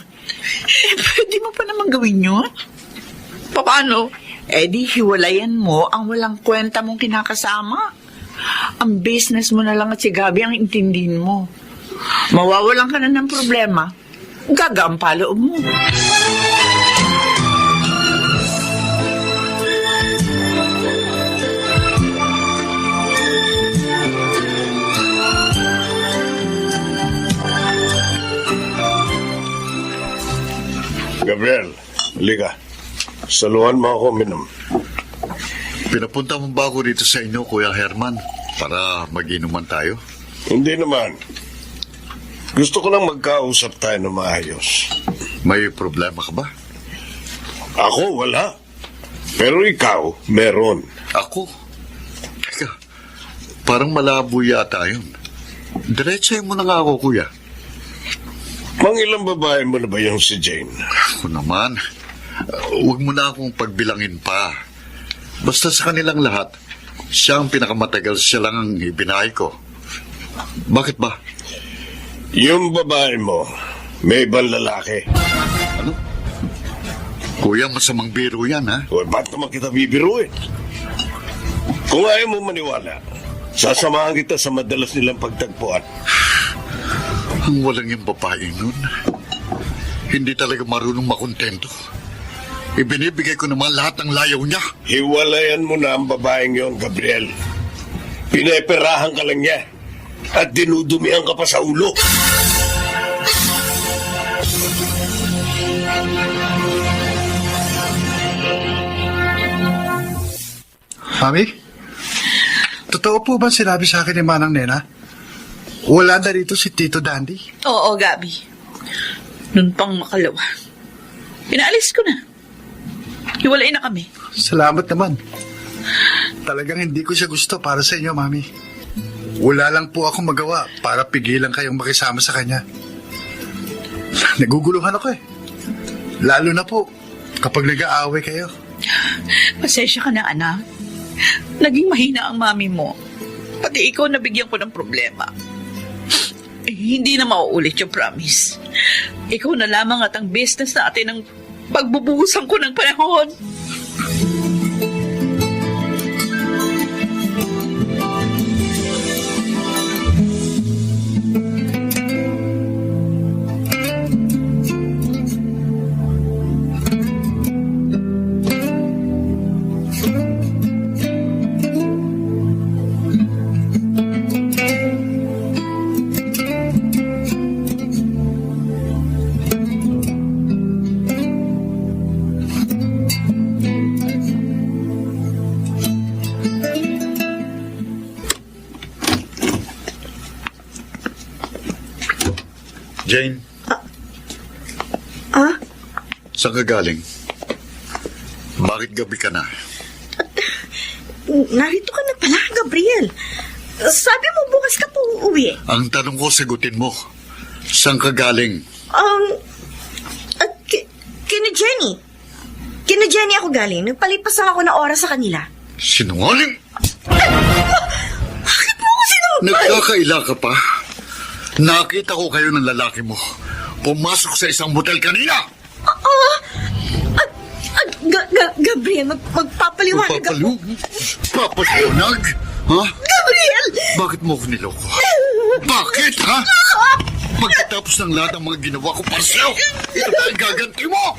pwede mo pa naman gawin yun? Paano? Eh di hiwalayan mo ang walang kwenta mong kinakasama. Ang business mo na lang at si Gabi ang intindihin mo. Mawawalan ka na ng problema. Gagaan pa loob mo. Gabriel, halika. Saluhan mo ako, minom. Pinapunta mo ba ako dito sa inyo, Kuya Herman, para mag-inuman tayo? Hindi naman. Gusto ko lang magkausap tayo na maayos. May problema ka ba? Ako, wala. Pero ikaw, meron. Ako? Teka, parang malabo yata yun. Diretsahin mo na nga ako, Kuya. Mangilang babae mo na ba yung si Jane? Ako naman, huwag mo na akong pagbilangin pa. Basta sa kanilang lahat, siya ang pinakamatagal, siya lang ang ibinahay ko. Bakit ba? Yung babae mo, may ibang lalaki. Ano? Kuya, masamang biro yan, ha? O, ba't naman kita bibiruin? Kung ayaw mo maniwala, sasamahan kita sa madalas nilang pagtagpuan. Ang walang yung babae nun. Hindi talaga marunong makontento. Ibinibigay ko naman lahat ng layaw niya. Hiwalayan mo na ang babaeng yon, Gabriel. Pineperahan ka lang niya. At dinudumihan ka pa sa ulo. Mami? Totoo po ba sinabi sa akin ni Manang Nena? Wala na rito si Tito Dandy? Oo, Gabi. Noon pang makalawa. Pinaalis ko na. Hiwalay na kami. Salamat naman. Talagang hindi ko siya gusto para sa inyo, Mami. Wala lang po akong magawa para pigilan kayong makisama sa kanya. Naguguluhan ako eh. Lalo na po kapag nag-aaway kayo. Pasensya ka na, anak. Naging mahina ang mami mo. Pati ikaw nabigyan ko ng problema. Eh, hindi na mauulit yung promise. Ikaw na lamang at ang business natin ang pagbubuhusan ko ng panahon. Jane? Saan ka galing? Bakit gabi ka na? Narito ka na pala, Gabriel. Sabi mo bukas ka po uuwi. Ang tanong ko, sagutin mo. Saan ka galing? At Kina Jenny. Kina Jenny ako galing. Nagpalipas lang ako ng oras sa kanila. Sinungaling! Bakit mo ako sinumpay? Nagkakaila ka pa? Nakita ko kayo ng lalaki mo. Pumasok sa isang motel kanina! Gabriel, magpapaliwanag ako. Papaliwanag? Ha? Gabriel! Bakit mo ako niloko? Bakit, ha? Pagkatapos ng lahat ng mga ginawa ko para sa'yo, ito tayong gaganti mo!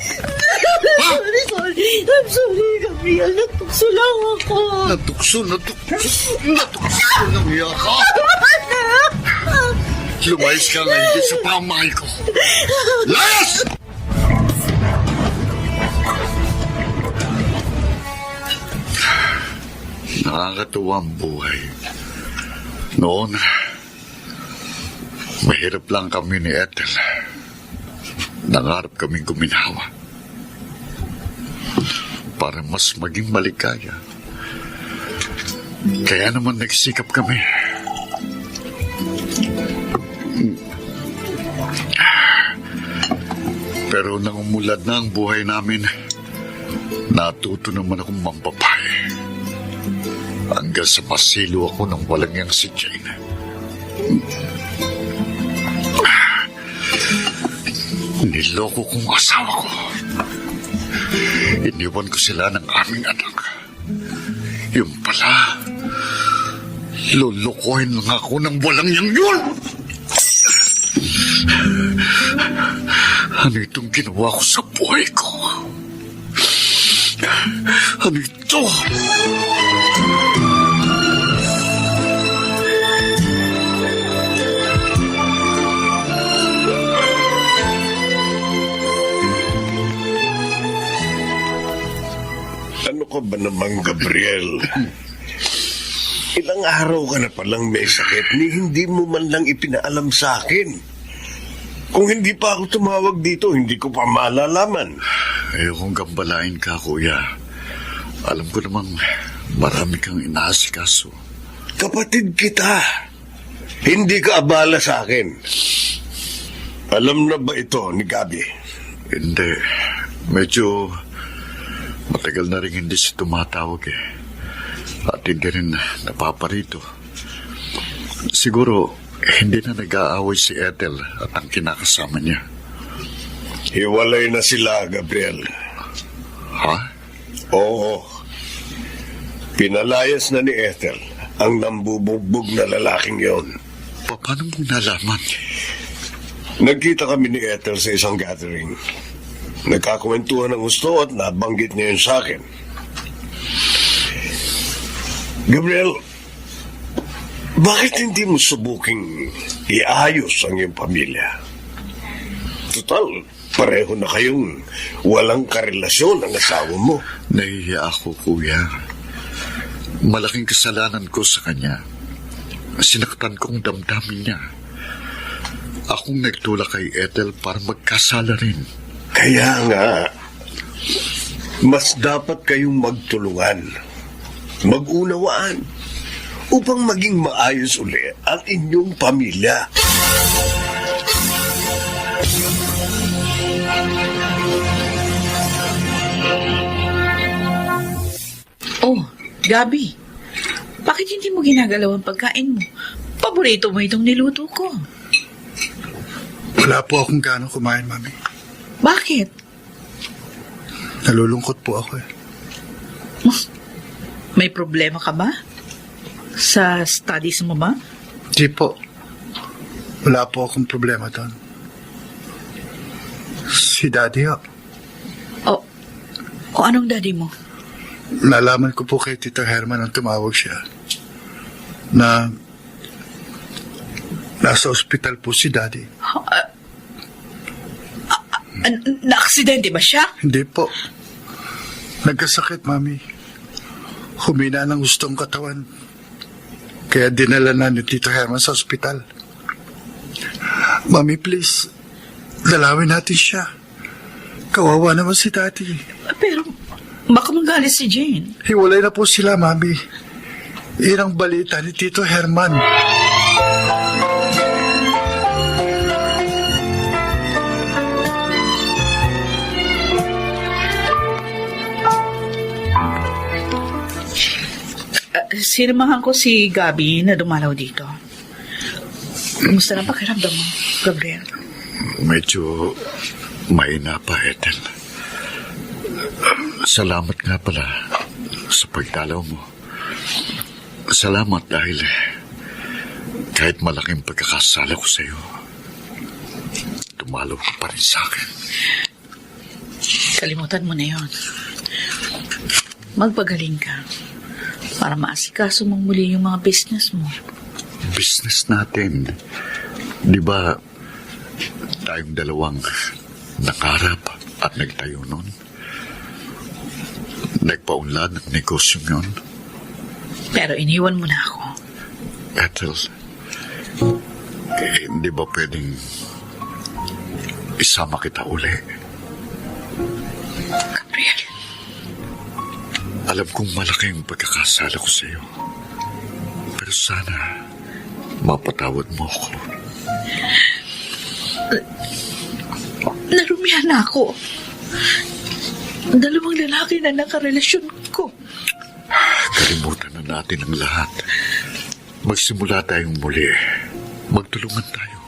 Ha? Sorry. I'm sorry, Gabriel. Natukso lang ako. Natukso ng iya ka! Lumayas ka nga hindi sa pamahay ko! Layas! Nakakatuwa ang buhay. Noon, mahirap lang kami ni Ethel. Nangarap kaming guminawa. Para mas maging maligaya. Kaya naman nagsikap kami. Pero nang umulad na ang buhay namin, natuto naman akong mambabae. Hanggang sa masilo ako ng walang yang si Jane. Niloko kong asawa ko. Iniwan ko sila ng aming anak. Yung pala, lulukohin lang ako ng walang yang yun! Ano itong ginawa ko sa buhay ko? Ano ito? Ano ka ba naman, Gabriel? Ilang araw ka na palang may sakit ni hindi mo man lang ipinaalam sa akin. Kung hindi pa ako tumawag dito, hindi ko pa malalaman. Ayokong gambalain ka, kuya. Alam ko namang marami kang inaasikaso. Kapatid kita. Hindi ka abala sa akin. Alam na ba ito ni Gabi? Hindi. Medyo matagal na rin hindi siya tumatawag eh. At hindi rin napaparito. Siguro, hindi na nag-aaway si Ethel at ang kinakasama niya. Hiwalay na sila, Gabriel. Ha? Oo. Pinalayas na ni Ethel ang nambubugbog na lalaking yon. Paano mo nalaman? Nagkita kami ni Ethel sa isang gathering. Nagkakwentuhan ng gusto at nabanggit niya yun sa akin. Gabriel, bakit hindi mo subuking iayos ang iyong pamilya? Total, pareho na kayong walang karelasyon ang asawa mo. Nahihiya ako, kuya. Malaking kasalanan ko sa kanya. Sinaktan kong damdamin niya. Akong nagtulak kay Ethel para magkasala rin. Kaya nga, mas dapat kayong magtulungan, mag-unawaan, upang maging maayos uli ang inyong pamilya. Oh, Gabi. Bakit hindi mo ginagalaw ang pagkain mo? Paborito mo itong niluto ko. Wala po akong gano'ng kumain, Mami. Bakit? Nalulungkot po ako eh. May problema ka ba? Sa studies mo ba? Di po. Wala po akong problema doon. Si Daddy ho. O anong daddy mo? Nalaman ko po kay Tito Herman nang tumawag siya na nasa ospital po si Daddy. Na-aksidente ba siya? Hindi po. Nagkasakit, Mami. Humina ng gustong katawan. Kaya dinala na ni Tito Herman sa ospital. Mami, please. Dalawin natin siya. Kawawa naman si Daddy. Pero baka magalit si Jane. Hiwalay na po sila, Mami. Iyan ang balita ni Tito Herman. sinamahan ko si Gabi na dumalaw dito. Kumusta na pakiramdam mo, Gabriel? Medyo mahina pa, Ethel. Salamat nga pala sa pagdalaw mo. Salamat dahil kahit malaking pagkakasala ko sa iyo, dumalaw ka pa rin sa akin. Kalimutan mo na yon. Magpagaling ka para maasikaso mong muli yung mga business mo. Business natin. Di ba tayong dalawang nakarap at nagtayo nun? Nagpaunlad ng negosyo yun. Pero iniwan mo na ako. Ethel, hindi ba pwedeng isama kita uli? Gabriel, Alam kong malaki ang pagkakasala ko sa iyo. Pero sana mapatawad mo ako. narumihan na ako. Dalawang lalaki na nakarelasyon ko. Kalimutan na natin ang lahat. Magsimula tayong muli. Magtulungan tayo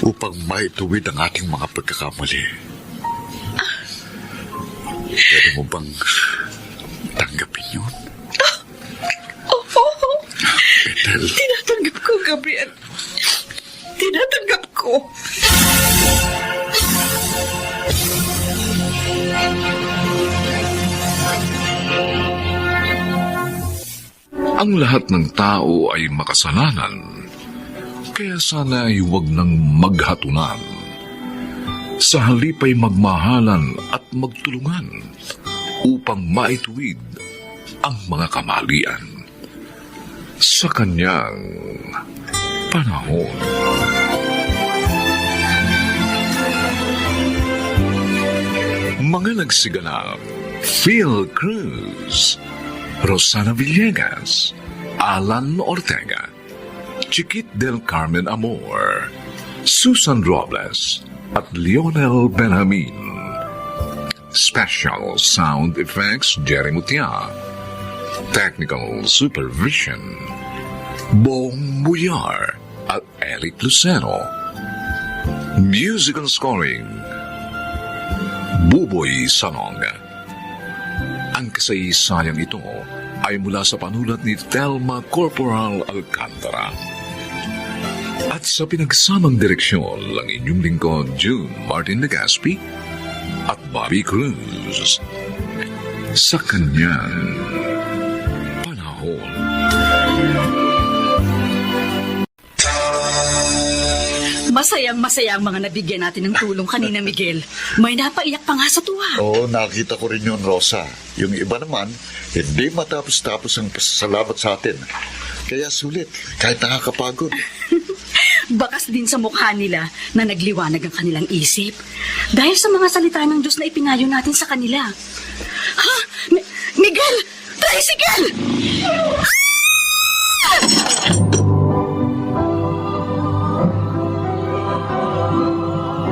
upang maituwid ang ating mga pagkakamali. Pwede mo bang tanggapin yun? Oo. Ethel, Tinatanggap ko, Gabriel. Tinatanggap ko. Ang lahat ng tao ay makasalanan, kaya sana ay huwag nang maghatunan. Sa halip ay magmahalan at magtulungan upang maituwid ang mga kamalian sa kanyang panahon. Mga nagsiganap: Phil Cruz, Rosana Villegas, Alan Ortega, Chiquit del Carmen Amor, Susan Robles, at Lionel Benjamin. Special Sound Effects, Jerry Mutia. Technical Supervision, Bong Muyar at Eric Lucero. Musical Scoring, Buboy Salong. Ang kasaysayang ito ay mula sa panulat ni Thelma Corporal Alcantara. At sa pinagsamang direksyon ng inyong lingkod, June Martin Legaspi at Bobby Cruz. Sa kanyang panahon. Masayang-masaya ang mga nabigyan natin ng tulong kanina, Miguel. May napaiyak pa nga sa tuwa. Oo, nakita ko rin yun, Rosa. Yung iba naman, hindi matapos-tapos ang pasasalamat sa atin. Kaya sulit, kahit nakakapagod. Bakas din sa mukha nila na nagliwanag ang kanilang isip. Dahil sa mga salita ng Diyos na ipinayo natin sa kanila. Ha? Miguel! Tricycle!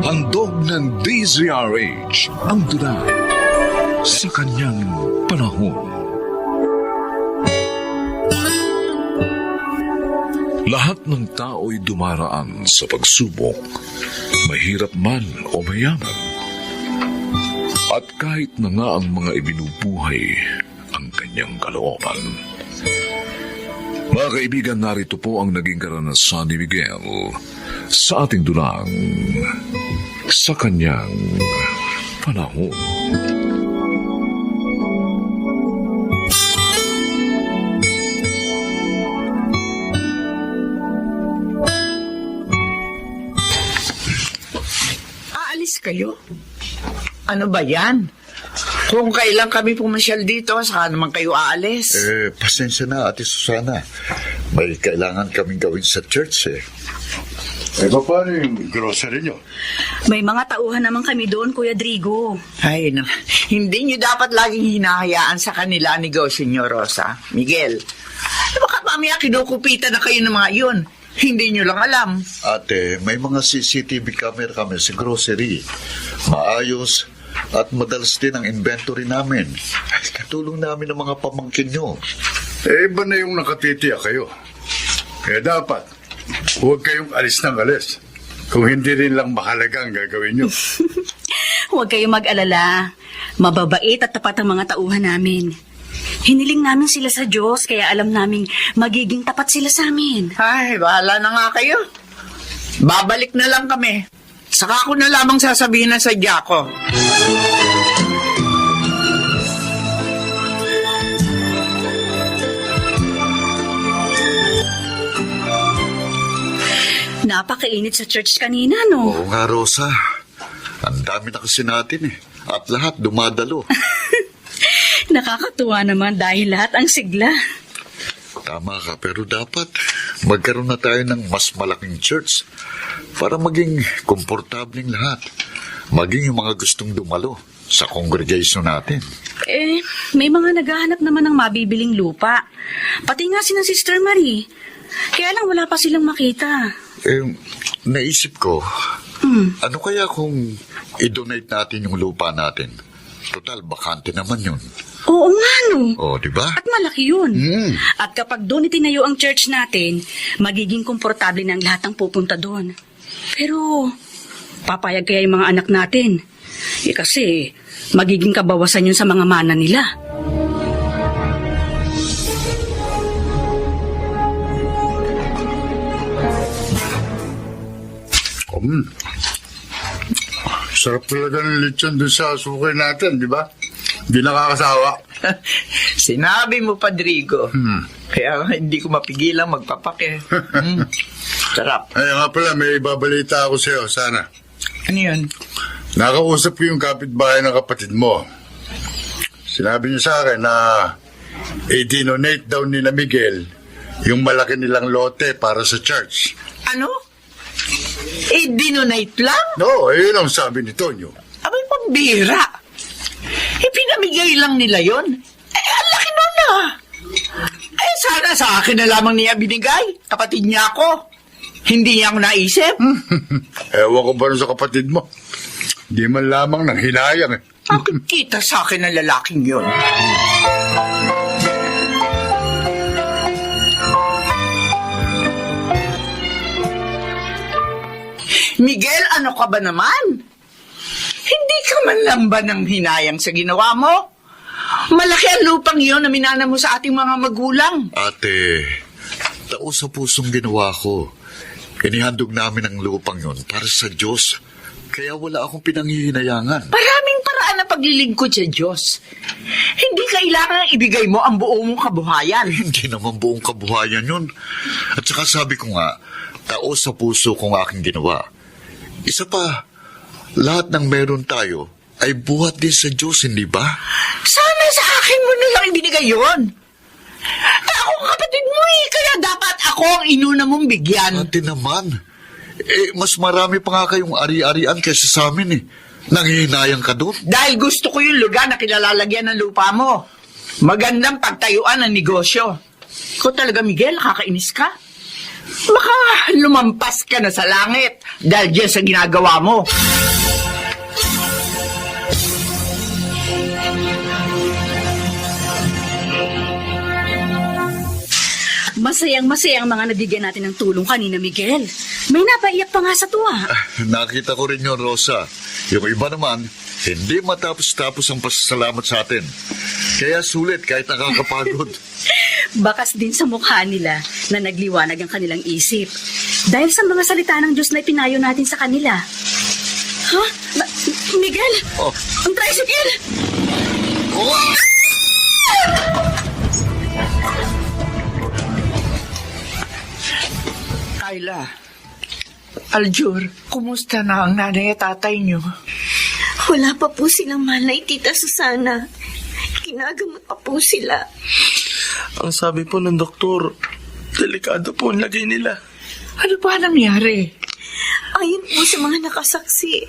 Handog ng DZRH ang tula sa kanyang panahon. Lahat ng tao'y dumaraan sa pagsubok, mahirap man o mayaman. At kahit na nga ang mga ibinubuhay ang kanyang kalooban. Mga kaibigan, narito po ang naging karanasan ni Miguel sa ating dulang sa kanyang panahon. Aalis kayo? Ano ba yan? Kung kailan kami pumasyal dito, saka naman kayo aalis? Pasensya na, Ate Susana. May kailangan kaming gawin sa church, Paano yung grocery nyo? May mga tauhan naman kami doon, Kuya Drigo. Ay, hindi nyo dapat laging hinahayaan sa kanila ang negosyo nyo, Rosa. Miguel, baka mamaya kinukupitan na kayo ng mga yun. Hindi nyo lang alam. Ate, may mga CCTV camera kami sa grocery. Maayos at madalas din ang inventory namin. Katulong namin ng mga pamangkin nyo. Iba na yung nakatitiya kayo. Kaya dapat, huwag kayong alis ng alis. Kung hindi rin lang mahalaga ang gagawin nyo. Huwag kayong mag-alala. Mababait at tapat ang mga tauhan namin. Hiniling namin sila sa Diyos, kaya alam naming magiging tapat sila sa amin. Ay, bahala na nga kayo. Babalik na lang kami. Saka ako na lamang sasabihin na sadya ko. Napakainit sa church kanina, no? Oo nga, Rosa. Ang dami na kasi natin eh. At lahat dumadalo. Nakakatuwa naman dahil lahat ang sigla. Tama ka, pero dapat magkaroon na tayo ng mas malaking church para maging komportabling lahat. Maging yung mga gustong dumalo sa congregation natin. May mga naghahanap naman ng mabibiling lupa. Pati nga si ng Sister Marie. Kaya lang wala pa silang makita. Naisip ko, ano kaya kung i-donate natin yung lupa natin? Total, bakante naman yun. Oo nga, no? O, di ba? At malaki yun. At kapag doon itinayo ang church natin, magiging komportable ng lahat ang pupunta doon. Pero, papayag kaya yung mga anak natin? Kasi, magiging kabawasan yun sa mga mana nila. Sarap talaga ng lechon dun sa sukay natin, di ba? Di nakakasawa. Sinabi mo, Padrigo. Kaya hindi ko mapigilang magpapake. Sarap. Ay, nga pala, may ibabalita ako sa'yo, sana. Ano yun? Nakausap ko yung kapitbahay ng kapatid mo. Sinabi niya sa akin na i-donate daw ni na Miguel yung malaki nilang lote para sa church. Ano? Dinonate lang? No, yun ang sabi ni Tonyo. Abay, pambira. Pinamigay lang nila yon. Ang laki nun ah. Sana sa akin na lamang niya binigay. Kapatid niya ako. Hindi niya ako naisip. Ewan ko ba rin sa kapatid mo? Di man lamang nang hinayang eh. Bakit kita sa akin ng lalaking yun? Miguel, ano ka ba naman? Hindi ka man lang ba nang hinayang sa ginawa mo? Malaki ang lupang iyon na minana mo sa ating mga magulang. Ate, tao sa pusong ginawa ko. Inihandog namin ang lupang yon para sa Diyos. Kaya wala akong pinanghihinayangan. Maraming paraan na paglilingkod sa Diyos. Hindi kailangan ibigay mo ang buong mong kabuhayan. Hindi naman buong kabuhayan yun. At saka sabi ko nga, tao sa puso kong aking ginawa. Isa pa, lahat ng meron tayo ay buhat din sa Diyos, hindi ba? Sana sa akin mo na lang ibinigay yun. Ako ang kapatid mo eh, kaya dapat ako ang inuna mong bigyan. Ate naman, mas marami pa nga kayong ari-arian kaysa sa amin eh. Nanghihinayang ka doon. Dahil gusto ko yung lugar na kinalalagyan ng lupa mo. Magandang pagtayuan ng negosyo. Ikaw talaga, Miguel, kakainis ka? Baka lumampas ka na sa langit dahil dyan sa ginagawa mo. Masayang-masayang mga nabigyan natin ng tulong kanina, Miguel. May napaiyak pa nga sa tuwa. Nakita ko rin yun, Rosa. Yung iba naman, hindi matapos-tapos ang pasasalamat sa atin. Kaya sulit kahit nakakapagod. Bakas din sa mukha nila na nagliwanag ang kanilang isip. Dahil sa mga salita ng Diyos na ipinayo natin sa kanila. Ha? Miguel! Oh. Ang tricycle! Oh! Kayla, Aljur, kumusta na ang nanay at tatay niyo? Wala pa po silang malay, Tita Susana. Kinagamot pa po sila. Ang sabi po ng doktor, delikado po ang lagay nila. Ano ba nangyari? Ayon po sa mga nakasaksi,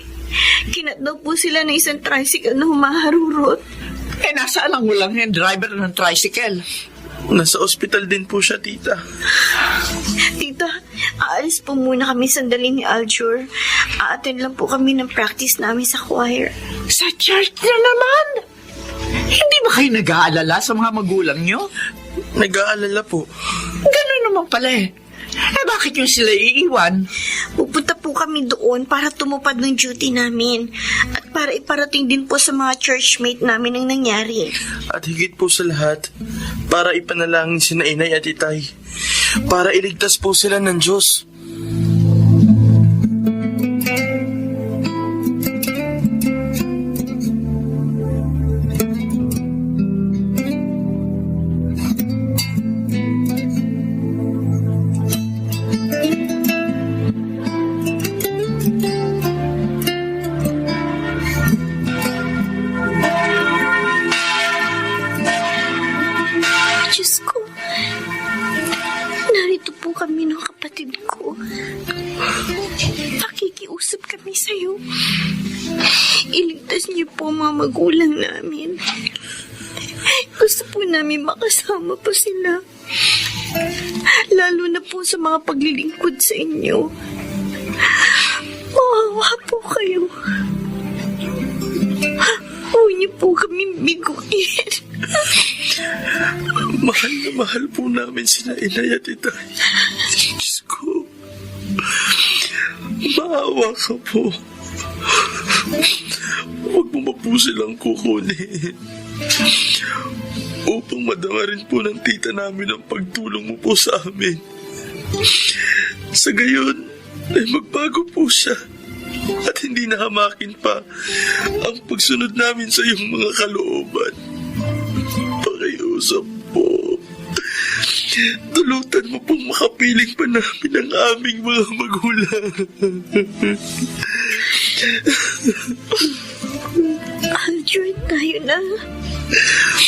kinat daw po sila ng isang tricycle na humaharurot. Nasaan ang walang hand driver ng tricycle? Nasa ospital din po siya, tita. Tita, aalis po muna kami sandali ni Aljur. Aattend lang po kami ng practice namin sa choir. Sa church na naman? Hindi ba kayo nag-aalala sa mga magulang nyo? Nag-aalala po. Ganun naman pala eh. Bakit yung sila iiwan? Pupunta po kami doon para tumupad ng duty namin. At para iparating din po sa mga churchmate namin ang nangyari. At higit po sa lahat, para ipanalangin sina inay at itay. Para iligtas po sila ng Diyos. Diyos ko, narito po kami ng kapatid ko. Pakikiusap kami sa'yo. Iligtas niyo po mga magulang namin. Gusto po namin makasama po sila. Lalo na po sa mga paglilingkod sa inyo. Mawawa po kayo. Huwag niyo po kami biguin. Mahal na mahal po namin sina inay at itay. Diyos ko, maawa ka po. Huwag mo pa po silang kukunin. Upang madama rin po ng tita namin ang pagtulong mo po sa amin. Sa gayon, ay magbago po siya. At hindi nahamakin pa ang pagsunod namin sa iyong mga kalooban. Pakiusap po. Tulutan mo pong makapiling pa namin ang aming mga magulang. Aldrin, tayo na.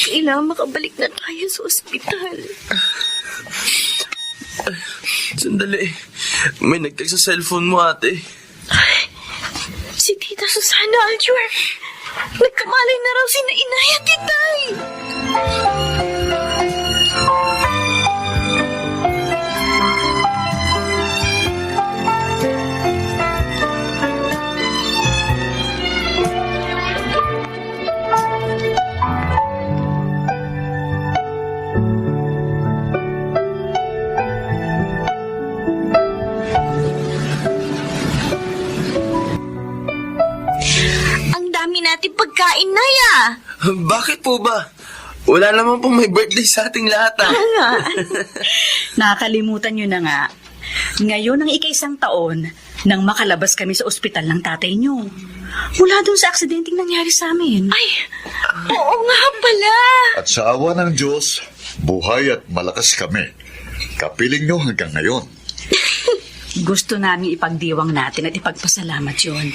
Kailangan makabalik na tayo sa ospital. Sandali. May nag-text sa cellphone mo, ate. Si Tita Susana, Aldrin. Nagkamalay na raw sina inay at itay. Ang dami natin pagkain na ya. Bakit po ba? Wala naman pong may birthday sa ating lahat, ah. Nakakalimutan nyo na nga. Ngayon ang ika-1 taon nang makalabas kami sa ospital ng tatay nyo. Mula dun sa aksidenteng nangyari sa amin. Ay, oo nga pala. At sa awa ng Diyos, buhay at malakas kami. Kapiling nyo hanggang ngayon. Gusto namin ipagdiwang natin at ipagpasalamat yon.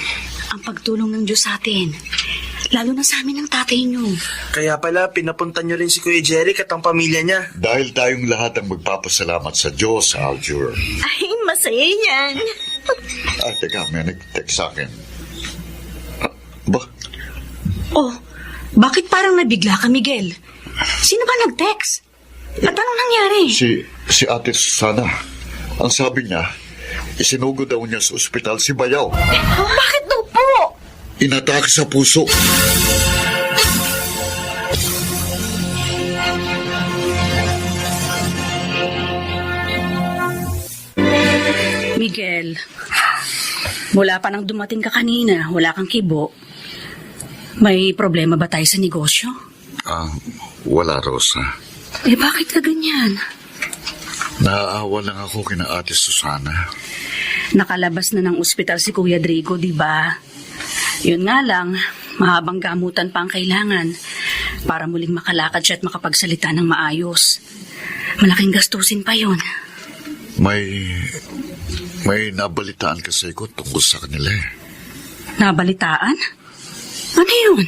Ang pagtulong ng Diyos sa atin. Lalo na sa amin ng tatay nyo. Kaya pala, pinapunta nyo rin si Kuya Jeric at ang pamilya niya. Dahil tayong lahat ang magpapasalamat sa Diyos, Aljur. Ay, masaya yan. Teka, may nag-text sa akin. Ba? Oh, bakit parang nabigla ka, Miguel? Sino ba nag-text? At anong nangyari? Si Ate Susana. Ang sabi niya, isinugo daw niya sa ospital si Bayaw. Bakit daw po? Inatake sa puso. Miguel, mula pa nang dumating ka kanina, wala kang kibo. May problema ba tayo sa negosyo? Wala, Rosa. Bakit ka ganyan? Naaawa lang ako kina Ate Susana. Nakalabas na ng ospital si Kuya Drigo, di ba? Yun nga lang, mahabang gamutan pa ang kailangan para muling makalakad siya at makapagsalita ng maayos. Malaking gastusin pa yun. May nabalitaan kasi ko tungkol sa kanila eh. Nabalitaan? Ano yun?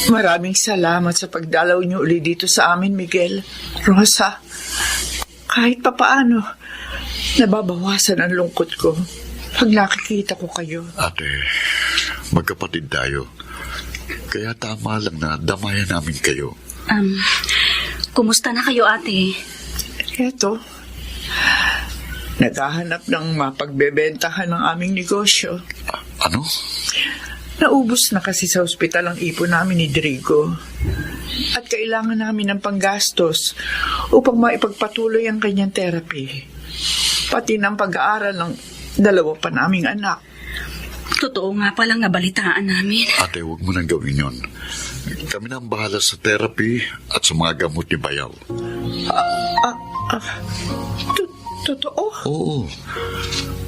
Maraming salamat sa pagdalaw niyo uli dito sa amin, Miguel. Rosa, kahit papaano, nababawasan ang lungkot ko pag nakikita ko kayo. Ate, magkapatid tayo. Kaya tama lang na damayan namin kayo. Kumusta na kayo, ate? Eto, naghahanap ng mapagbebentahan ng aming negosyo. Ano? Naubos na kasi sa ospital ang ipon namin ni Drigo. At kailangan namin ng panggastos upang maipagpatuloy ang kanyang therapy. Pati ng pag-aaral ng dalawa pa naming anak. Totoo nga palang nabalitaan namin. Ate, huwag mo nang gawin yon. Kami na ang bahala sa therapy at sa mga gamot ni Bayaw. Totoo? Oo.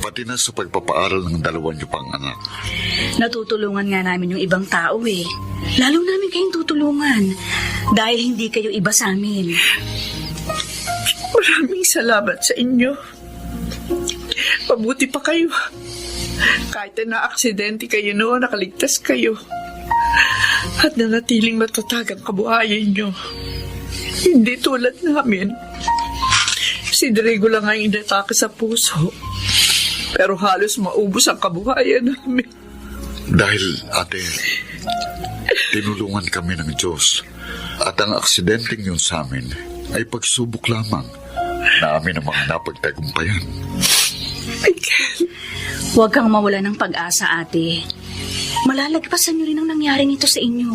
Pati na sa pagpapaaral ng dalawa niyo pang anak. Natutulungan nga namin yung ibang tao eh. Lalo namin kayong tutulungan. Dahil hindi kayo iba sa amin. Maraming salamat sa inyo. Mabuti pa kayo. Kahit na aksidente kayo noon, nakaligtas kayo. At nanatiling matatag ang kabuhayan nyo. Hindi tulad namin. Si Drigo lang ang inatake sa puso. Pero halos maubos ang kabuhayan namin. Dahil, ate, tinulungan kami ng Diyos. At ang aksidenteng yun sa amin ay pagsubok lamang na amin namang napagtagumpayan. Huwag kang mawala ng pag-asa, ate. Malalagpasan niyo rin ang nangyari nito sa inyo.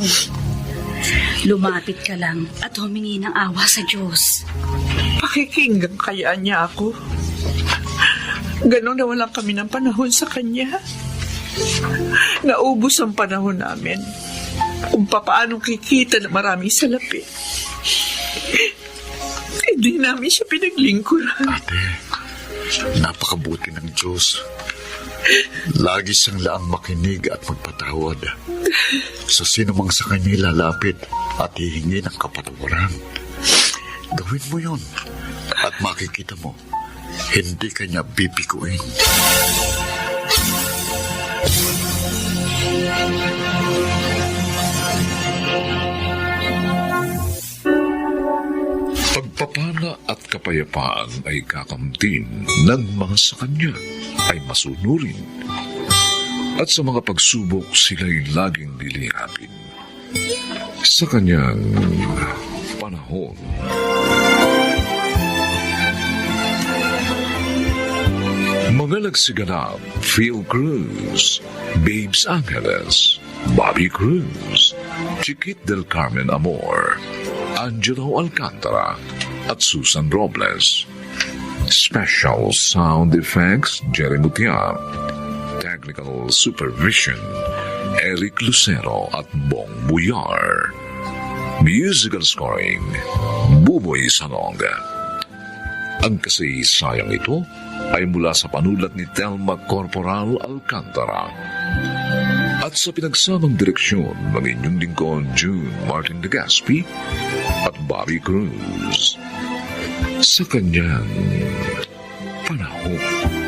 Lumapit ka lang at humingi ng awa sa Diyos. Pakikinggan kaya niya ako. Ganon na wala kami ng panahon sa kanya. Naubos ang panahon namin kung papaano kikita na maraming salapi. Hindi namin siya pinaglingkuran. Ate, napakabuti ng Diyos. Lagi siyang laang makinig at magpatawad sa sinumang sa kanya lalapit at hihingi ng kapatawaran. Gawin mo yon at makikita mo, hindi kanya bibiguin. Pagpapala at kapayapaan ay kakamtin ng mga sa kanya ay masunurin. At sa mga pagsubok sila'y laging lilihapin. Sa kanyang panahon. Mga nagsiganap, Phil Cruz, Babes Angeles, Bobby Cruz, Chiquit del Carmen Amor, Angelo Alcantara, at Susan Robles. Special Sound Effects, Jerry Mutia. Technical Supervision, Eric Lucero at Bong Buyar. Musical Scoring, Buboy Salonga. Ang kasaysayang ito ay mula sa panulat ni Telma Corporal Alcantara at sa pinagsamang direksyon ng inyong lingkod June Martin Legaspi at Bobby Cruz sa kanyang panahon.